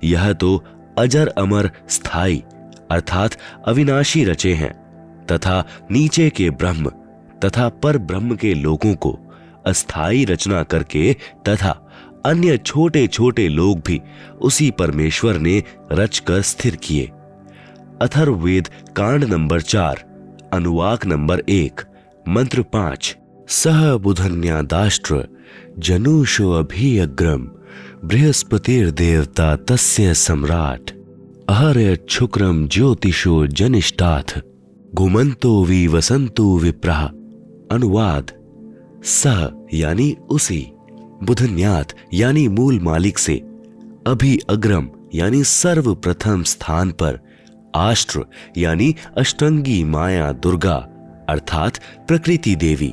यह तो अजर अमर स्थाई अर्थात अविनाशी रचे हैं तथा नीचे के ब्रह्म तथा पर ब्रह्म के लोकों को अस्थाई रचना करके तथा अन्य छोटे छोटे लोग भी उसी परमेश्वर ने रचकर स्थिर किए। अथर्ववेद कांड नंबर 4 अनुवाक नंबर 1 मंत्र 5। सह बुधन्यादाष्ट्र जनुषो अभियग्रम बृहस्पतिर्देवता तस्य सम्राट अहरयत् शुक्रम ज्योतिषो जनिष्ठाथ घुमंतो वि वसंतो विप्रः। अनुवाद, सह यानी उसी, बुधन्यात यानी मूल मालिक से, अभि अग्रम यानी सर्वप्रथम स्थान पर, आष्ट्र यानी अष्टंगी माया दुर्गा अर्थात प्रकृति देवी,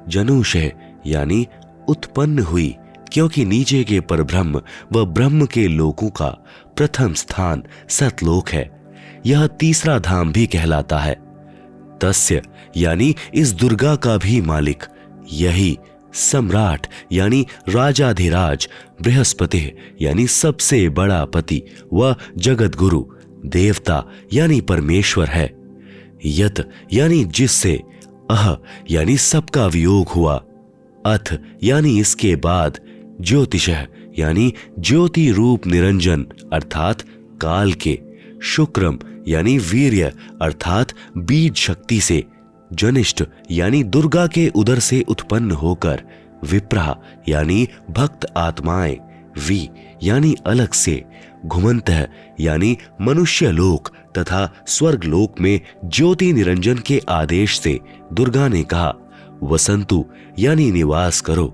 जनुषः यानी उत्पन्न हुई क्योंकि नीचे के परब्रह्म व ब्रह्म के लोकों का प्रथम स्थान सतलोक है। यह तीसरा धाम भी कहलाता है। तस्य यानी इस दुर्गा का भी मालिक, यही सम्राट यानी राजाधिराज, बृहस्पति यानी सबसे बड़ा पति व जगत गुरु, देवता यानी परमेश्वर है। यत यानी जिससे, अह यानी सबका वियोग हुआ, अथ यानी इसके बाद, ज्योतिषः यानी ज्योति रूप निरंजन अर्थात काल के, शुक्रम यानी वीर्य अर्थात बीज शक्ति से, जनिष्ठ यानी दुर्गा के उदर से उत्पन्न होकर, विप्रः यानी भक्त आत्माएं, वी यानी अलग से, घुमंतः यानी मनुष्य लोक तथा स्वर्ग लोक में ज्योति निरंजन के आदेश से दुर्गा ने कहा, वसंतु यानी निवास करो,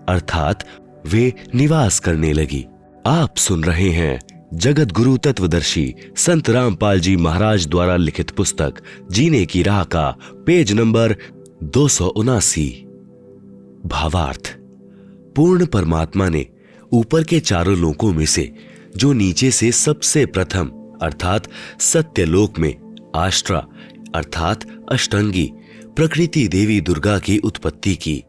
अर्थात वे निवास करने लगी। आप सुन रहे हैं जगत गुरु तत्वदर्शी संत रामपाल जी महाराज द्वारा लिखित पुस्तक जीने की राह का पेज नंबर 279। भावार्थ, पूर्ण परमात्मा ने ऊपर के चारों लोकों में से जो नीचे से सबसे प्रथम अर्थात सत्यलोक में आष्ट्रा अर्थात अष्टंगी प्रकृति देवी दुर्गा की उत्पत्ति की।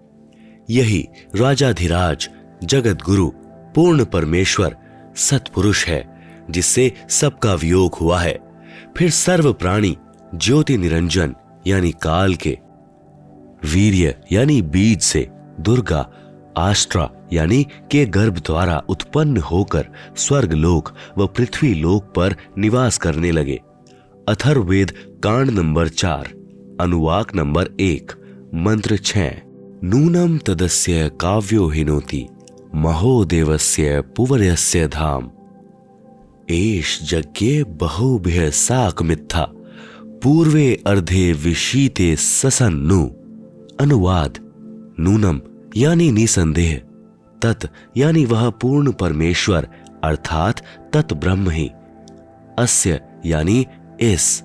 यही राजाधिराज जगत गुरु पूर्ण परमेश्वर सतपुरुष है जिससे सबका वियोग हुआ है। फिर सर्व प्राणी ज्योति निरंजन यानी काल के, वीर्य यानी बीज से दुर्गा आष्ट्रा यानी के गर्भ द्वारा उत्पन्न होकर स्वर्ग लोक व पृथ्वी लोक पर निवास करने लगे। अथर्ववेद कांड नंबर 4 अनुवाक नंबर 1 मंत्र 6। नूनम तदस्य काव्यो हिनोति महोदेवस्य पुवर्यस्य धाम एष यज्ञे बहुभ्य साक मिथ्या पूर्वे अर्धे विशीते ससन्नु। अनुवाद: नूनम यानी निसंदेह, तत् यानी वह पूर्ण परमेश्वर अर्थात तत् ब्रह्म ही, अस्य यानी इस,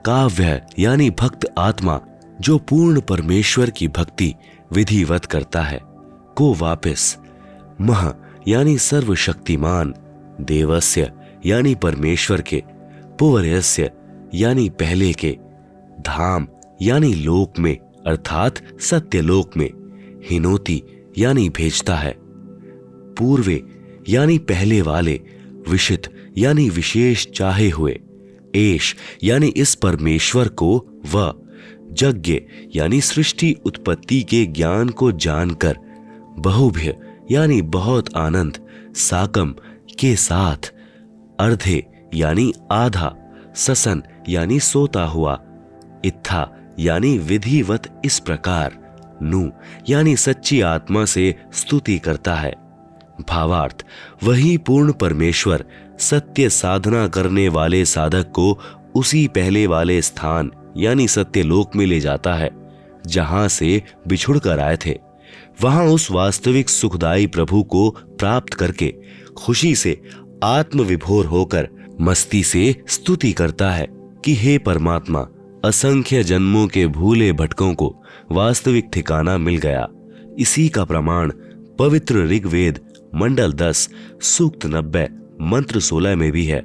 काव्य यानी भक्त आत्मा जो पूर्ण परमेश्वर की भक्ति विधिवत करता है, को वापस, मह यानी सर्वशक्तिमान, देवस्य यानी परमेश्वर के, पुवर्यस्य यानी पहले के, धाम यानी लोक में अर्थात सत्यलोक में, हिनोति यानी भेजता है, पूर्वे यानी पहले वाले, विशित यानी विशेष चाहे हुए, एष यानी इस परमेश्वर को, व यज्ञ यानी सृष्टि उत्पत्ति के ज्ञान को जानकर, बहुभ्य यानी बहुत आनंद, साकम के साथ, अर्धे यानी आधा, ससन यानी सोता हुआ, इत्था यानी विधिवत इस प्रकार, नु यानी सच्ची आत्मा से स्तुति करता है। भावार्थ: वही पूर्ण परमेश्वर सत्य साधना करने वाले साधक को उसी पहले वाले स्थान यानी सत्यलोक में ले जाता है जहां से बिछुड़ कर आए थे। वहां उस वास्तविक सुखदायी प्रभु को प्राप्त करके खुशी से आत्मविभोर होकर मस्ती से स्तुति करता है कि हे परमात्मा, असंख्य जन्मों के भूले भटकों को वास्तविक ठिकाना मिल गया। इसी का प्रमाण पवित्र ऋग्वेद मंडल 10 सूक्त 90 मंत्र 16 में भी है।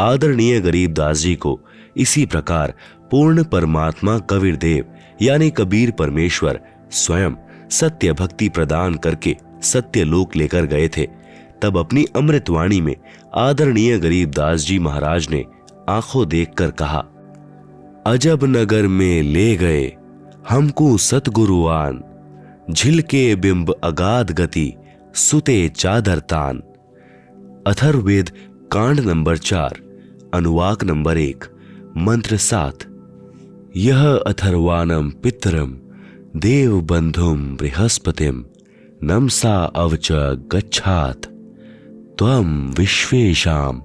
आदरणीय गरीबदास जी को इसी प्रकार पूर्ण परमात्मा कबीर देव यानी कबीर परमेश्वर स्वयं सत्य भक्ति प्रदान करके सत्य लोक लेकर गए थे। तब अपनी अमृतवाणी में आदरणीय गरीबदास जी महाराज ने आंखों देखकर कहा, अजब नगर में ले गए हमको सतगुरुआन, झिलके बिंब अगाध गति सुते चादर तान। अथर्ववेद कांड नंबर 4 अनुवाक नंबर 1 मंत्र 7। यह अथर्वाणम पितरम देव बंधुम बृहस्पतिम नमसा अवच गच्छात त्वं विश्वेशाम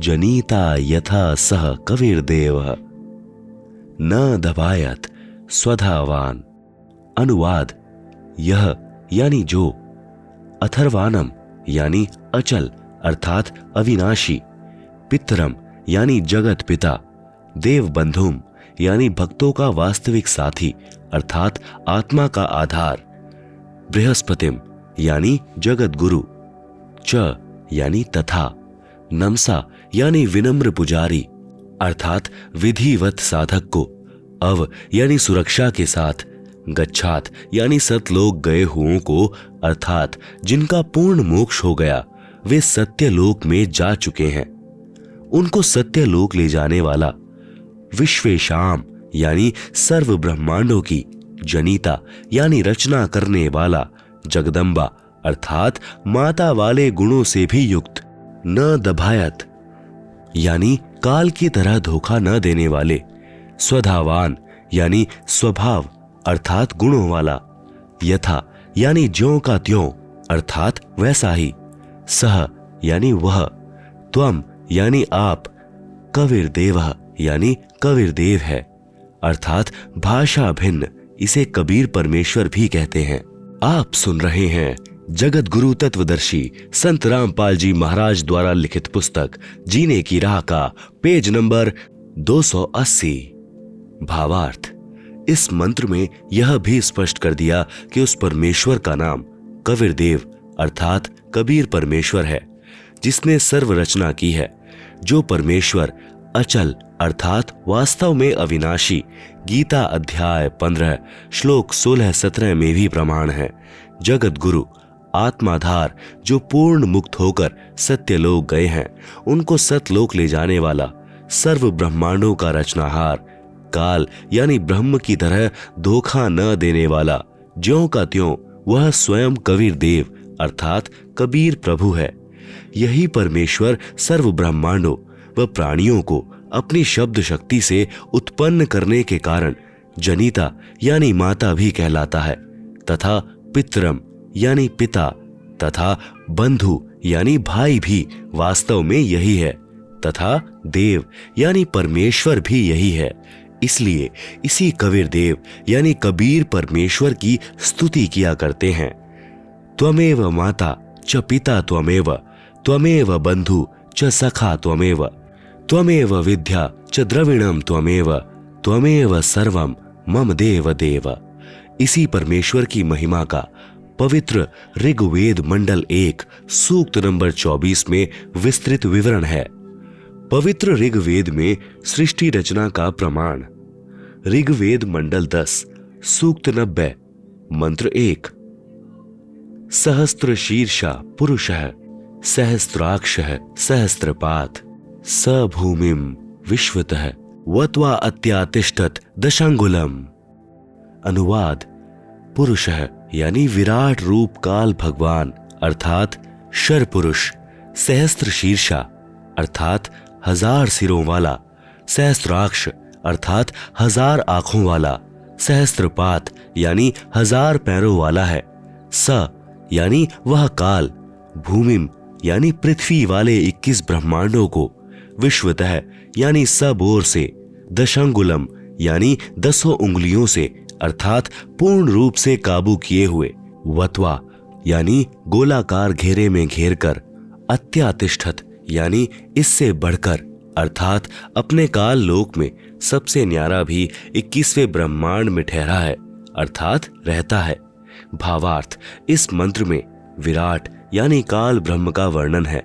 जनीता यथा सह कविर्देवः न दबायत स्वधावान। अनुवाद: यह यानी जो, अथर्वाणम यानी अचल अर्थात अविनाशी, पितरम यानी जगत पिता, देव बंधुम यानी भक्तों का वास्तविक साथी अर्थात आत्मा का आधार, बृहस्पतिम यानी जगत गुरु, च यानी तथा, नमसा यानी विनम्र पुजारी अर्थात विधिवत साधक को, अव यानी सुरक्षा के साथ, गच्छात यानी सतलोक गए हुओं को अर्थात जिनका पूर्ण मोक्ष हो गया, वे सत्यलोक में जा चुके हैं, उनको सत्यलोक ले जाने वाला, विश्वेशाम यानी सर्व ब्रह्मांडों की, जनीता यानी रचना करने वाला, जगदम्बा अर्थात माता वाले गुणों से भी युक्त, न दभायत यानी काल की तरह धोखा न देने वाले, स्वधावान यानी स्वभाव अर्थात गुणों वाला, यथा यानी ज्यों का त्यों अर्थात वैसा ही, सह यानी वह, त्वम यानी आप, कबीर देवः यानी कबीर देव है अर्थात भाषा भिन्न, इसे कबीर परमेश्वर भी कहते हैं। आप सुन रहे हैं जगत गुरु तत्वदर्शी संत रामपाल जी महाराज द्वारा लिखित पुस्तक जीने की राह का पेज नंबर 280। भावार्थ: इस मंत्र में यह भी स्पष्ट कर दिया कि उस परमेश्वर का नाम कबीर देव अर्थात कबीर परमेश्वर है, जिसने सर्व रचना की है। जो परमेश्वर अचल अर्थात वास्तव में अविनाशी, गीता अध्याय 15 श्लोक 16-17 में भी प्रमाण है। जगत गुरु आत्माधार जो पूर्ण मुक्त होकर सत्यलोक गए हैं, उनको सतलोक ले जाने वाला, सर्व ब्रह्मांडों का रचनाहार, काल यानी ब्रह्म की तरह धोखा न देने वाला, ज्यों का त्यों वह स्वयं कबीर देव अर्थात कबीर प्रभु है। यही परमेश्वर सर्व ब्रह्मांडों व प्राणियों को अपनी शब्द शक्ति से उत्पन्न करने के कारण जनिता यानी माता भी कहलाता है, तथा पितरम यानी पिता तथा बंधु यानी भाई भी वास्तव में यही है। तथा देव यानी परमेश्वर भी यही है। इसलिए इसी कबीर देव यानी कबीर परमेश्वर की स्तुति किया करते हैं। त्वमेव माता च पिता त्वमेव, त्वमेव बंधु च सखा त्वमेव, त्वमेव विद्या च द्रविणम त्वमेव, त्वमेव सर्वम मम देव देव। इसी परमेश्वर की महिमा का पवित्र ऋग्वेद मंडल 1 सूक्त नंबर 24 में विस्तृत विवरण है। पवित्र ऋग्वेद में सृष्टि रचना का प्रमाण। ऋग्वेद मंडल 10 सूक्त 90 मंत्र 1। सहस्त्र शीर्षा पुरुषः सहस्त्राक्षः सहस्त्रपात् स भूमिं विश्वतः वत्वा अत्यातिष्ठत दशांगुलम। अनुवाद: पुरुषः यानी विराट रूप काल भगवान अर्थात शर पुरुष, सहस्त्र शीर्षा अर्थात 1000 सिरों वाला, सहस्त्राक्ष अर्थात 1000 आंखों वाला, सहस्त्रपात यानी 1000 पैरों वाला है। स यानी वह काल, भूमिम यानी पृथ्वी वाले 21 ब्रह्मांडों को, विश्वतः यानी सब ओर से, दशांगुलम यानी 10 उंगलियों से अर्थात पूर्ण रूप से काबू किए हुए, वत्वा यानी गोलाकार घेरे में घेर कर, अत्यातिष्ठत यानी इससे बढ़कर अर्थात अपने काल लोक में सबसे न्यारा भी 21वें ब्रह्मांड में ठहरा है अर्थात रहता है। भावार्थ: इस मंत्र में विराट यानी काल ब्रह्म का वर्णन है।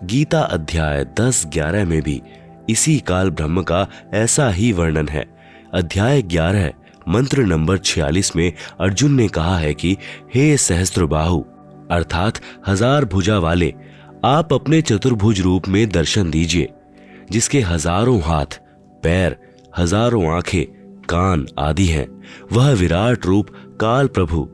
गीता अध्याय 10-11 में भी इसी काल ब्रह्म का ऐसा ही वर्णन है। अध्याय 11 मंत्र नंबर 46 में अर्जुन ने कहा है कि हे सहस्त्रबाहु अर्थात 1000 भुजा वाले, आप अपने चतुर्भुज रूप में दर्शन दीजिए, जिसके 1000 हाथ, पैर, 1000 आंखें, कान आदि हैं। वह विराट रूप काल प्रभु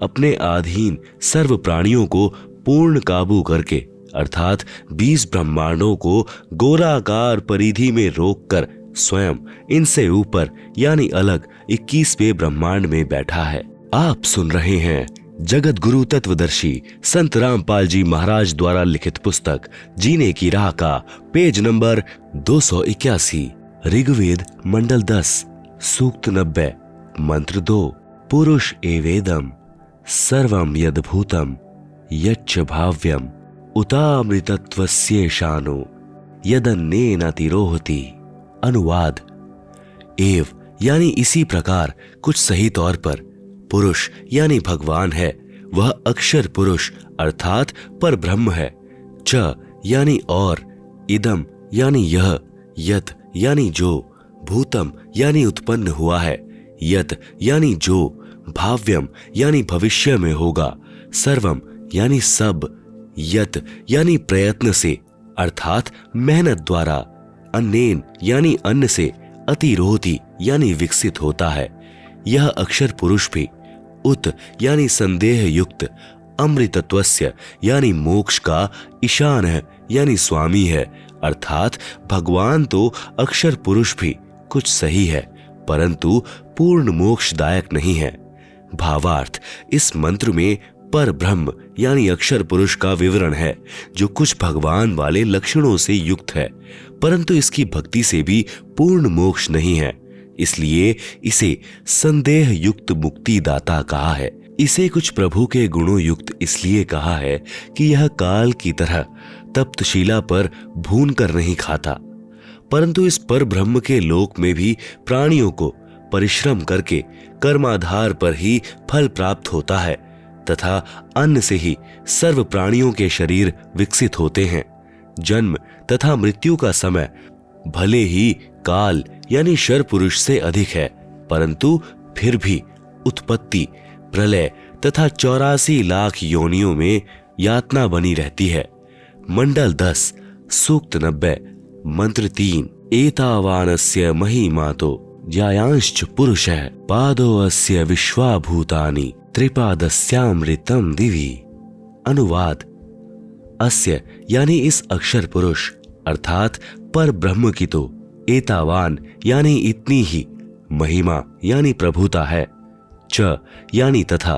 अपने अधीन सर्व प्राणियों को पूर्ण काबू करके अर्थात 20 ब्रह्मांडों को गोलाकार परिधि में रोककर स्वयं इनसे ऊपर यानी अलग 21वें ब्रह्मांड में बैठा है। आप सुन रहे हैं जगत गुरु तत्वदर्शी संत रामपाल जी महाराज द्वारा लिखित पुस्तक जीने की राह का पेज नंबर 281। ऋग्वेद मंडल 10 सूक्त 90 मंत्र 2। पुरुष एवेदम सर्वम यद्भूतम यच्च भाव्यम उतामृतत्वस्येषानो यदन्नेन तिरोहति। अनुवाद: एव यानी इसी प्रकार कुछ सही तौर पर पुरुष यानी भगवान है, वह अक्षर पुरुष अर्थात पर ब्रह्म है। च यानी और, इदम यानी यह, यत यानी जो, भूतम यानी उत्पन्न हुआ है, यत यानी जो, भाव्यम यानी भविष्य में होगा, सर्वम यानी सब, यत यानी प्रयत्न से अर्थात मेहनत द्वारा, अन्नेन यानी अन्न से, अतिरोहति यानी विकसित होता है। यह अक्षर पुरुष भी उत यानी संदेह युक्त, अमृतत्वस्य यानी मोक्ष का, ईशान है यानी स्वामी है अर्थात भगवान तो अक्षर पुरुष भी कुछ सही है परंतु पूर्ण मोक्षदायक नहीं है। भावार्थ: इस मंत्र में पर ब्रह्म यानी अक्षर पुरुष का विवरण है जो कुछ भगवान वाले लक्षणों से युक्त है परंतु इसकी भक्ति से भी पूर्ण मोक्ष नहीं है, इसलिए इसे संदेह युक्त मुक्ति दाता कहा है। इसे कुछ प्रभु के गुणों युक्त इसलिए कहा है कि यह काल की तरह तप्तशिला पर भून कर नहीं खाता परंतु इस पर ब्रह्म के लोक में भी प्राणियों को परिश्रम करके कर्माधार पर ही फल प्राप्त होता है तथा अन्न से ही सर्व प्राणियों के शरीर विकसित होते हैं। जन्म तथा मृत्यु का समय भले ही काल यानी शर पुरुष से अधिक है परंतु फिर भी उत्पत्ति, प्रलय तथा 84 लाख योनियों में यातना बनी रहती है। मंडल 10 सूक्त 90 मंत्र 3। एतावानस्य महिमातो ज्यायांश्च पुरुषः पादो अस्य विश्वाभूतानि त्रिपादस्यामृतम दिवि। अनुवाद: अस्य यानी इस अक्षर पुरुष अर्थात पर ब्रह्म की तो एतावान यानी इतनी ही, महिमा यानी प्रभुता है, च यानी तथा,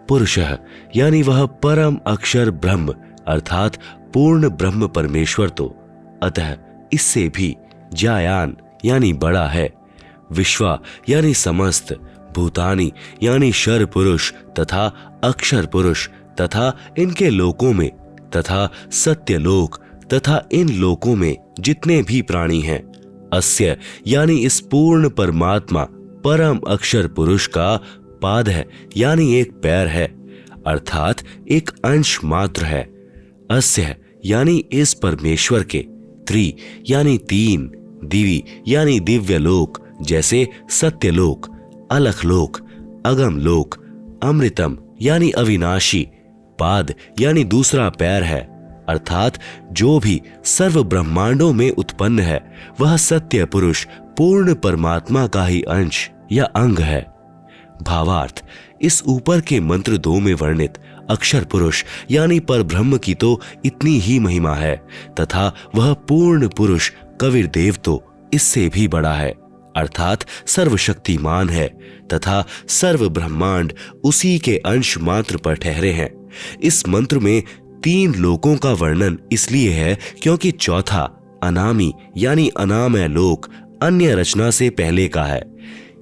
पुरुषः यानी वह परम अक्षर ब्रह्म अर्थात पूर्ण ब्रह्म परमेश्वर तो, अतः इससे भी ज्यायान यानी बड़ा है। विश्वा यानी समस्त, भूतानी यानी शर पुरुष तथा अक्षर पुरुष तथा इनके लोकों में तथा सत्यलोक तथा इन लोकों में जितने भी प्राणी हैं। अस्य यानी इस पूर्ण परमात्मा परम अक्षर पुरुष का पाद है यानी एक पैर है, अर्थात एक अंश मात्र है। अस्य यानी इस परमेश्वर के, त्रि यानी तीन, दिवि यानी दिव्य लोक जैसे सत्यलोक, अलखलोक, अगम लोक, अमृतम यानी अविनाशी, पाद यानी दूसरा पैर है, अर्थात जो भी सर्व ब्रह्मांडों में उत्पन्न है वह सत्य पुरुष पूर्ण परमात्मा का ही अंश या अंग है। भावार्थ, इस ऊपर के मंत्र 2 में वर्णित अक्षर पुरुष यानी पर ब्रह्म की तो इतनी ही महिमा है तथा वह पूर्ण पुरुष कबीर देव तो इससे भी बड़ा है, अर्थात सर्वशक्तिमान है तथा सर्व ब्रह्मांड उसी के अंश मात्र पर ठहरे हैं। इस मंत्र में 3 लोकों का वर्णन इसलिए है क्योंकि चौथा अनामी यानी अनामय लोक अन्य रचना से पहले का है।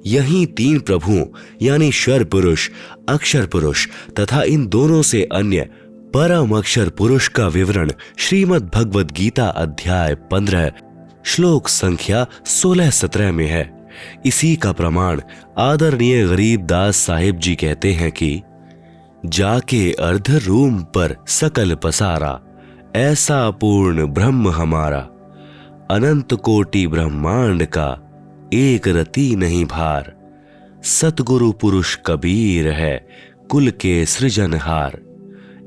यहीं 3 प्रभुओं यानी शर पुरुष, अक्षर पुरुष तथा इन दोनों से अन्य परम अक्षर पुरुष का विवरण श्रीमद् भगवद गीता अध्याय 15 श्लोक संख्या 16-17 में है। इसी का प्रमाण आदरणीय गरीब दास साहिब जी कहते हैं कि जाके अर्ध रूम पर सकल पसारा, ऐसा पूर्ण ब्रह्म हमारा, अनंत कोटि ब्रह्मांड का एक रति नहीं भार, सतगुरु पुरुष कबीर है कुल के सृजनहार।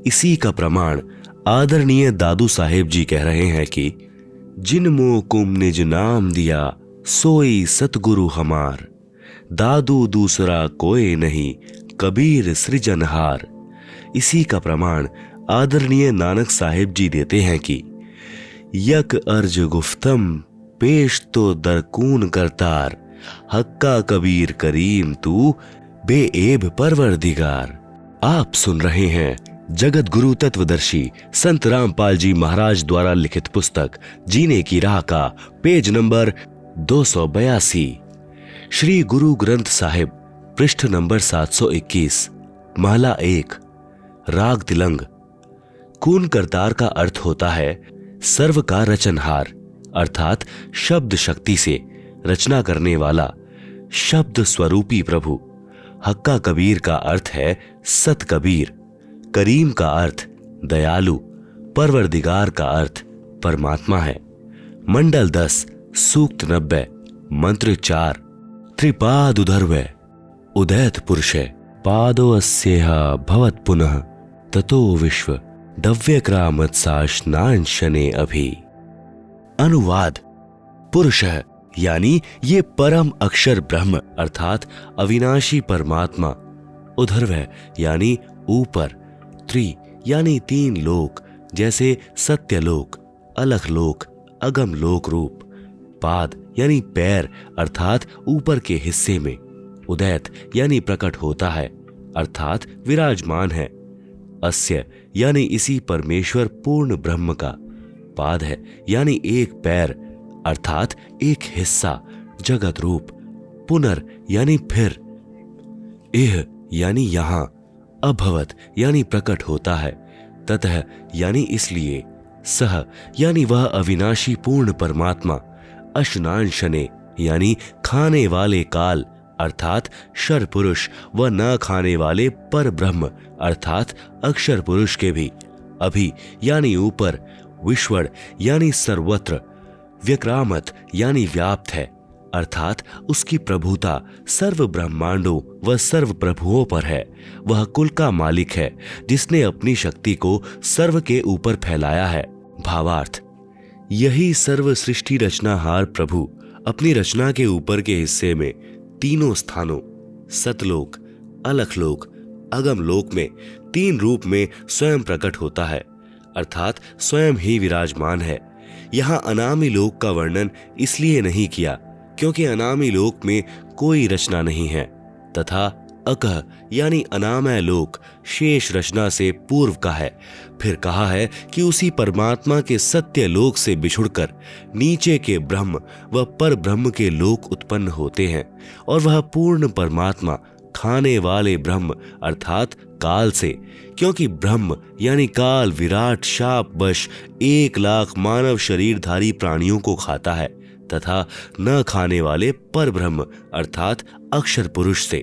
इसी का प्रमाण आदरणीय दादू साहेब जी कह रहे हैं कि जिन मोह कुम निज नाम दिया सोई सतगुरु हमार, दादू दूसरा कोई नहीं कबीर सृजनहार। इसी का प्रमाण आदरणीय नानक साहेब जी देते हैं कि यक अर्ज गुफ्तम पेश तो दरकून करतार, हक्का कबीर करीम तू बेएब परवरदिगार। आप सुन रहे हैं जगत गुरु तत्वदर्शी संत रामपाल जी महाराज द्वारा लिखित पुस्तक जीने की राह का पेज नंबर 282, श्री गुरु ग्रंथ साहिब, पृष्ठ नंबर 721, महला 1, राग तिलंग। कून करतार का अर्थ होता है सर्व का रचनहार, अर्थात शब्द शक्ति से रचना करने वाला शब्द स्वरूपी प्रभु। हक्का कबीर का अर्थ है सत कबीर, करीम का अर्थ दयालु, परवरदिगार का अर्थ परमात्मा है। मंडल 10 सूक्त 90 मंत्र 4 त्रिपाद उधर्वै उदैत पुरुषे पादो अस्येह भवत पुनः ततो विश्व दव्यक्रामत्साशनांशने अभि। अनुवाद, पुरुष यानी ये परम अक्षर ब्रह्म अर्थात अविनाशी परमात्मा, उधर्वै यानी ऊपर, त्रि यानी 3 लोक जैसे सत्यलोक, अलखलोक, अगम लोक रूप, पाद यानी पैर अर्थात ऊपर के हिस्से में, उदैत यानी प्रकट होता है अर्थात विराजमान है, अस्य यानी इसी परमेश्वर पूर्ण ब्रह्म का, पाद है यानी एक पैर अर्थात एक हिस्सा जगत रूप, पुनर यानी फिर, इह यानी यहां, अभवत यानी प्रकट होता है, ततः यानी इसलिए, सह यानी वह अविनाशी पूर्ण परमात्मा, अशनांशने यानी खाने वाले काल अर्थात शर पुरुष व न खाने वाले पर ब्रह्म अर्थात अक्षर पुरुष के भी, अभि यानी ऊपर, विश्वड़ यानी सर्वत्र, व्यक्रामत यानी व्याप्त है अर्थात उसकी प्रभुता सर्व ब्रह्मांडों व सर्व प्रभुओं पर है। वह कुल का मालिक है जिसने अपनी शक्ति को सर्व के ऊपर फैलाया है। भावार्थ, यही सर्व सृष्टि रचनाहार प्रभु अपनी रचना के ऊपर के हिस्से में तीनों स्थानों सतलोक, अलखलोक, अगम लोक में 3 रूप में स्वयं प्रकट होता है अर्थात स्वयं ही विराजमान है। यहाँ अनामी लोक का वर्णन इसलिए नहीं किया क्योंकि अनामी लोक में कोई रचना नहीं है तथा अकह यानी अनामय लोक शेष रचना से पूर्व का है। फिर कहा है कि उसी परमात्मा के सत्य लोक से बिछुड़कर नीचे के ब्रह्म व पर ब्रह्म के लोक उत्पन्न होते हैं और वह पूर्ण परमात्मा खाने वाले ब्रह्म अर्थात काल से, क्योंकि ब्रह्म यानी काल विराट शाप वश 1,00,000 मानव शरीरधारी प्राणियों को खाता है तथा न खाने वाले पर ब्रह्म अर्थात अक्षर पुरुष से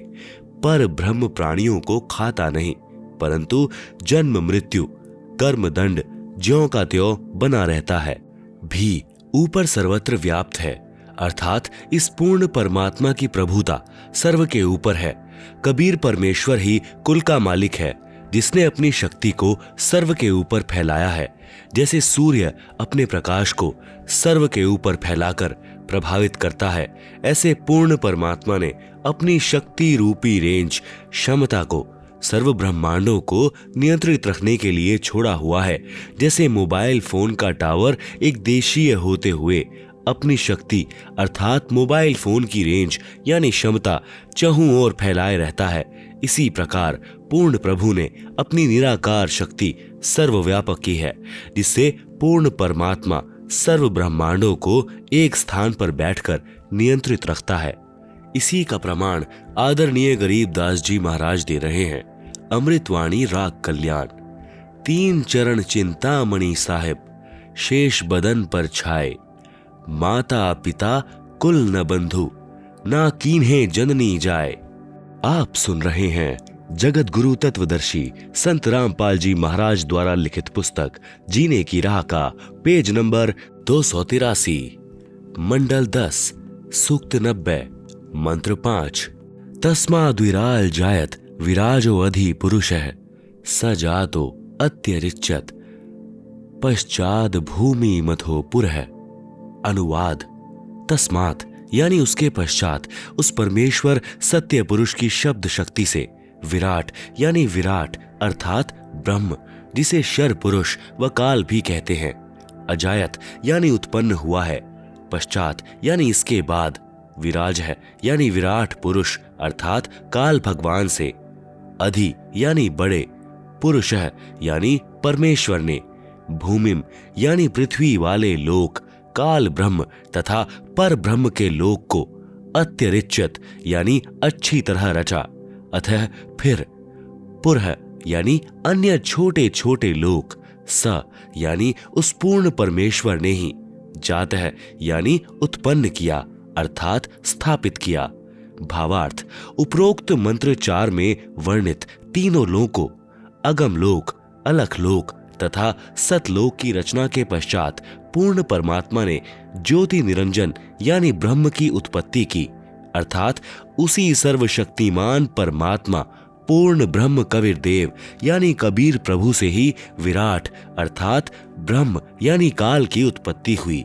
पर ब्रह्म प्राणियों को खाता नहीं, परंतु जन्म मृत्यु कर्म दंड ज्यों का त्यों बना रहता है। भी ऊपर सर्वत्र व्याप्त है अर्थात इस पूर्ण परमात्मा की प्रभुता सर्व के ऊपर है। कबीर परमेश्वर ही कुल का मालिक है, जिसने अपनी शक्ति को सर्व के ऊपर फैलाया है। जैसे सूर्य अपने प्रकाश को सर्व के ऊपर फैलाकर प्रभावित करता है, ऐसे पूर्ण परमात्मा ने अपनी शक्ति रूपी रेंज क्षमता को सर्व ब्रह्मांडों को नियंत्रित रखने के लिए छोड़ा हुआ है। जैसे मोबाइल फोन का टावर एक देशीय होते हुए अपनी शक्ति अर्थात मोबाइल फोन की रेंज यानी क्षमता चहुं ओर फैलाए रहता है, इसी प्रकार पूर्ण प्रभु ने अपनी निराकार शक्ति सर्वव्यापक की है, जिससे पूर्ण परमात्मा सर्व ब्रह्मांडों को एक स्थान पर बैठकर नियंत्रित रखता है। इसी का प्रमाण आदरणीय गरीबदास जी महाराज दे रहे हैं। अमृतवाणी राग कल्याण। 3 चरण चिंतामणि साहिब शेष बदन पर छाए, माता पिता कुल न बंधु ना कीन्हे जननी जाए। आप सुन रहे हैं जगत गुरु तत्वदर्शी संत रामपाल जी महाराज द्वारा लिखित पुस्तक जीने की राह का पेज नंबर 283, मंडल 10, सूक्त 90, मंत्र 5। तस्माद् विराल जायत विराजो अधि पुरुषः स जातो अत्यरिच्यत पश्चाद भूमि मथो पुरः। अनुवाद। तस्मात् यानी उसके पश्चात उस परमेश्वर सत्य पुरुष की शब्द शक्ति से विराट यानी विराट अर्थात ब्रह्म, जिसे शर पुरुष व काल भी कहते हैं, अजायत यानी उत्पन्न हुआ है, पश्चात यानी इसके बाद, विराज है यानी विराट पुरुष अर्थात काल भगवान से, अधि यानी बड़े, पुरुष यानी परमेश्वर ने, भूमिम यानी पृथ्वी वाले लोक काल ब्रह्म तथा पर ब्रह्म के लोक को अत्यरिच्यत यानी अच्छी तरह रचा, अतः फिर पुरः यानी अन्य छोटे छोटे लोक, स यानी उस पूर्ण परमेश्वर ने ही, जातः यानी उत्पन्न किया अर्थात स्थापित किया। भावार्थ। उपरोक्त मंत्र 4 में वर्णित तीनों लोकों अगम लोक, अलख लोक तथा सतलोक की रचना के पश्चात पूर्ण परमात्मा ने ज्योति निरंजन यानी ब्रह्म की उत्पत्ति की, अर्थात उसी सर्वशक्तिमान परमात्मा पूर्ण ब्रह्म कबीर देव यानी कबीर प्रभु से ही विराट अर्थात ब्रह्म यानी काल की उत्पत्ति हुई।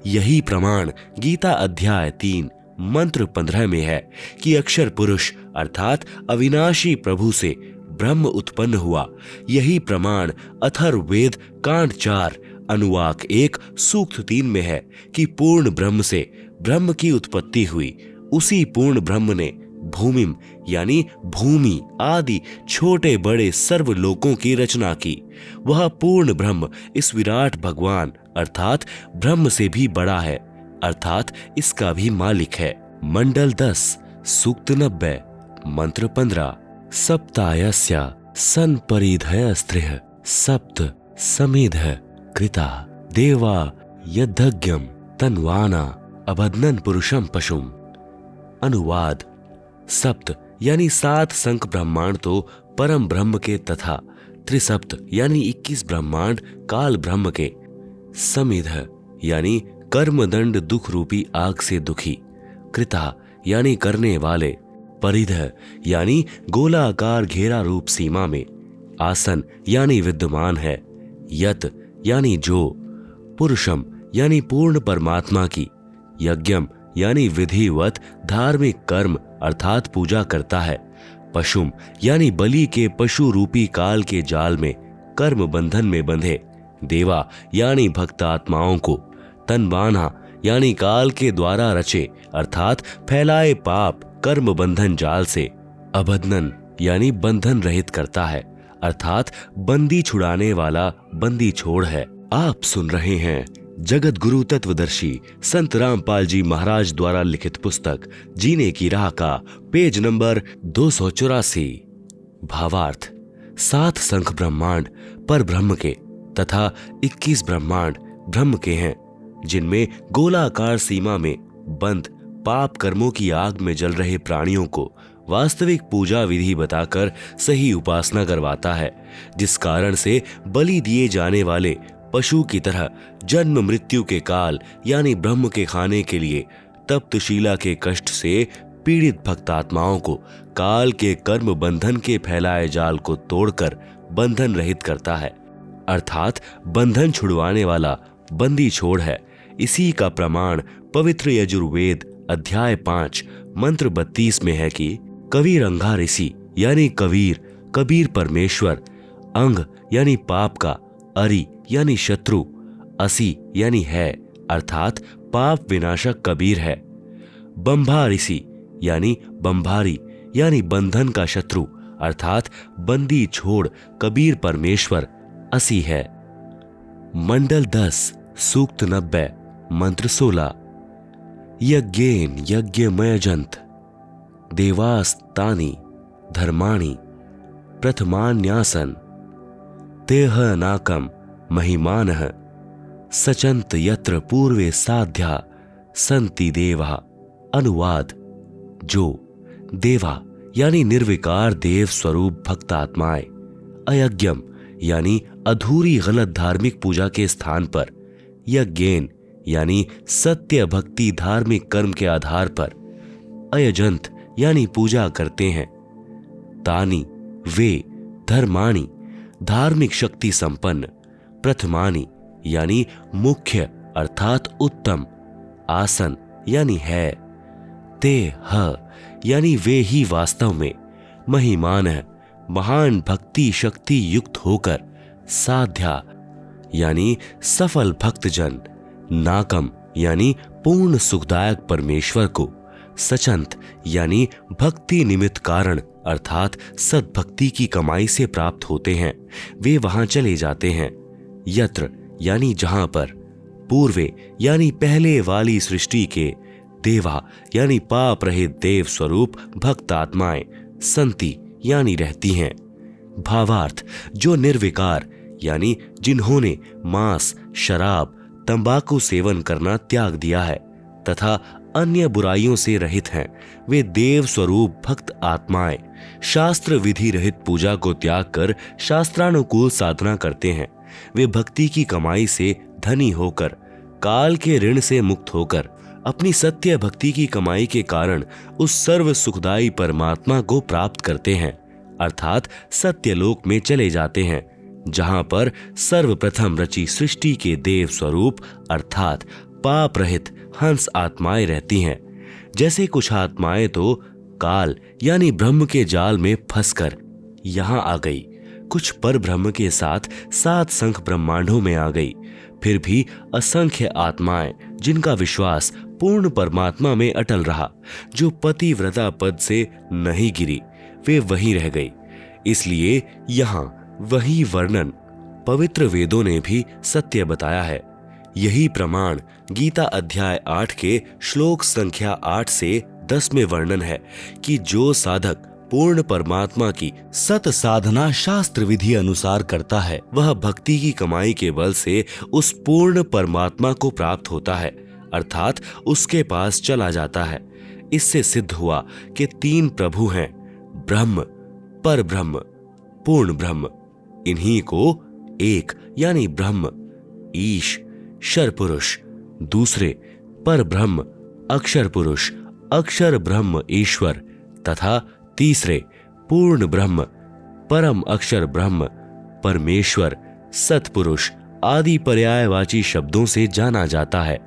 यही प्रमाण गीता अध्याय 3 मंत्र 15 में है कि अक्षर पुरुष अर्थात अविनाशी प्रभु से ब्रह्म उत्पन्न हुआ। यही प्रमाण अथर्ववेद कांड 4 अनुवाक 1 सूक्त 3 में है कि पूर्ण ब्रह्म से ब्रह्म की उत्पत्ति हुई। उसी पूर्ण ब्रह्म ने भूमिम यानी भूमि आदि छोटे बड़े सर्व लोकों की रचना की। वह पूर्ण ब्रह्म इस विराट भगवान अर्थात ब्रह्म से भी बड़ा है, अर्थात इसका भी मालिक है। मंडल 10 सूक्त 90 मंत्र 15। सप्तायस्या सन परिधय स्त्रिः सप्त समेधः कृता देवा यद्धज्ञम तन्वाना अबध्नन पुरुषम पशुम। अनुवाद। सप्त यानी 7 संख ब्रह्मांड तो परम ब्रह्म के तथा त्रिसप्त यानी 21 ब्रह्मांड काल ब्रह्म के, समिध यानी कर्मदंड दुख रूपी आग से दुखी, कृता यानी करने वाले, परिध यानी गोलाकार घेरा रूप सीमा में, आसन यानी विद्यमान है, यत यानी जो, पुरुषम यानी पूर्ण परमात्मा की, यज्ञम यानी विधिवत धार्मिक कर्म अर्थात पूजा करता है, पशुम यानी बलि के पशु रूपी काल के जाल में कर्म बंधन में बंधे, देवा यानी भक्त आत्माओं को, तनवाना यानी काल के द्वारा रचे अर्थात फैलाए पाप कर्म बंधन जाल से, अबंधन यानी बंधन रहित करता है, अर्थात बंदी छुड़ाने वाला बंदी छोड़ है। आप सुन रहे हैं जगत गुरु तत्वदर्शी संत रामपाल जी महाराज द्वारा लिखित पुस्तक जीने की राह का पेज नंबर 284। भावार्थ: 7 संख ब्रह्मांड पर ब्रह्म के तथा 21 ब्रह्मांड ब्रह्म के हैं, जिनमें गोलाकार सीमा में बंद पाप कर्मों की आग में जल रहे प्राणियों को वास्तविक पूजा विधि बताकर सही उपासना करवाता है, जिस कारण से बलि दिए जाने वाले पशु की तरह जन्म मृत्यु के काल यानी ब्रह्म के खाने के लिए तप्तशिला के कष्ट से पीड़ित भक्तात्माओं को काल के कर्म बंधन के फैलाए जाल को तोड़कर बंधन रहित करता है, अर्थात बंधन छुड़वाने वाला बंदी छोड़ है। इसी का प्रमाण पवित्र यजुर्वेद अध्याय 5 मंत्र 32 में है कि कबीरंगा ऋषि यानी कबीर परमेश्वर, अंग यानी पाप का, अरि यानी शत्रु, असी यानी है अर्थात पाप विनाशक कबीर है। बंभा ऋषि यानी बंभारी यानी बंधन का शत्रु अर्थात बंदी छोड़ कबीर परमेश्वर असी है। मंडल 10 सूक्त 90 मंत्र 16। यज्ञेन यज्ञमयजंत देवास्तानि धर्माणि प्रथमान्यासन तेह नाकम महिमानः सचंत यत्र पूर्वे साध्या संति देवा। अनुवाद: जो देवा यानी निर्विकार देव स्वरूप भक्त आत्माएं अयज्ञम यानी अधूरी गलत धार्मिक पूजा के स्थान पर, यज्ञेन यानी सत्य भक्ति धार्मिक कर्म के आधार पर, अयजंत यानी पूजा करते हैं, तानी वे धर्माणि धार्मिक शक्ति संपन्न, प्रथमानि यानी मुख्य अर्थात उत्तम, आसन यानी है, ते ह यानी वे ही वास्तव में, महिमान है महान भक्ति शक्ति युक्त होकर, साध्या यानी सफल भक्तजन, नाकम यानी पूर्ण सुखदायक परमेश्वर को, सचंत यानी भक्ति निमित्त कारण अर्थात सद्भक्ति की कमाई से प्राप्त होते हैं, वे वहां चले जाते हैं। यत्र यानी जहां पर, पूर्वे यानी पहले वाली सृष्टि के, देवा यानी पाप रहित देव स्वरूप भक्त आत्माएं, संति यानी रहती हैं। भावार्थ: जो निर्विकार यानी जिन्होंने मांस, शराब, तंबाकू सेवन करना त्याग दिया है तथा अन्य बुराइयों से रहित हैं, वे देव स्वरूप भक्त आत्माएं शास्त्र विधि रहित पूजा को त्याग कर शास्त्रानुकूल साधना करते हैं। वे भक्ति की कमाई से धनी होकर, काल के ऋण से मुक्त होकर, अपनी सत्य भक्ति की कमाई के कारण उस सर्व सुखदायी परमात्मा को प्राप्त करते हैं, अर्थात सत्यलोक में चले जाते हैं, जहां पर सर्वप्रथम रची सृष्टि के देव स्वरूप अर्थात पाप रहित हंस आत्माएं रहती हैं। जैसे कुछ आत्माएं तो काल यानी ब्रह्म के जाल में फंसकर यहां आ गई, कुछ पर ब्रह्म के साथ 7 संख ब्रह्मांडों में आ गई, फिर भी असंख्य आत्माएं जिनका विश्वास पूर्ण परमात्मा में अटल रहा, जो पतिव्रता पद से नहीं गिरी, वे वहीं रह गई। इसलिए यहाँ वही वर्णन पवित्र वेदों ने भी सत्य बताया है। यही प्रमाण गीता अध्याय 8 के श्लोक संख्या 8 से 10 में वर्णन है कि जो साधक पूर्ण परमात्मा की सत साधना शास्त्र विधि अनुसार करता है, वह भक्ति की कमाई के बल से उस पूर्ण परमात्मा को प्राप्त होता है, अर्थात उसके पास चला जाता है। इससे सिद्ध हुआ कि 3 प्रभु हैं, ब्रह्म, पर ब्रह्म, पूर्ण ब्रह्म। इन्हीं को एक यानी ब्रह्म, ईश, शर पुरुष, दूसरे पर ब्रह्म, अक्षर पुरुष, अक्षर ब्रह्म ईश्वर तथा तीसरे पूर्ण ब्रह्म, परम अक्षर ब्रह्म, परमेश्वर, सतपुरुष आदि पर्यायवाची शब्दों से जाना जाता है।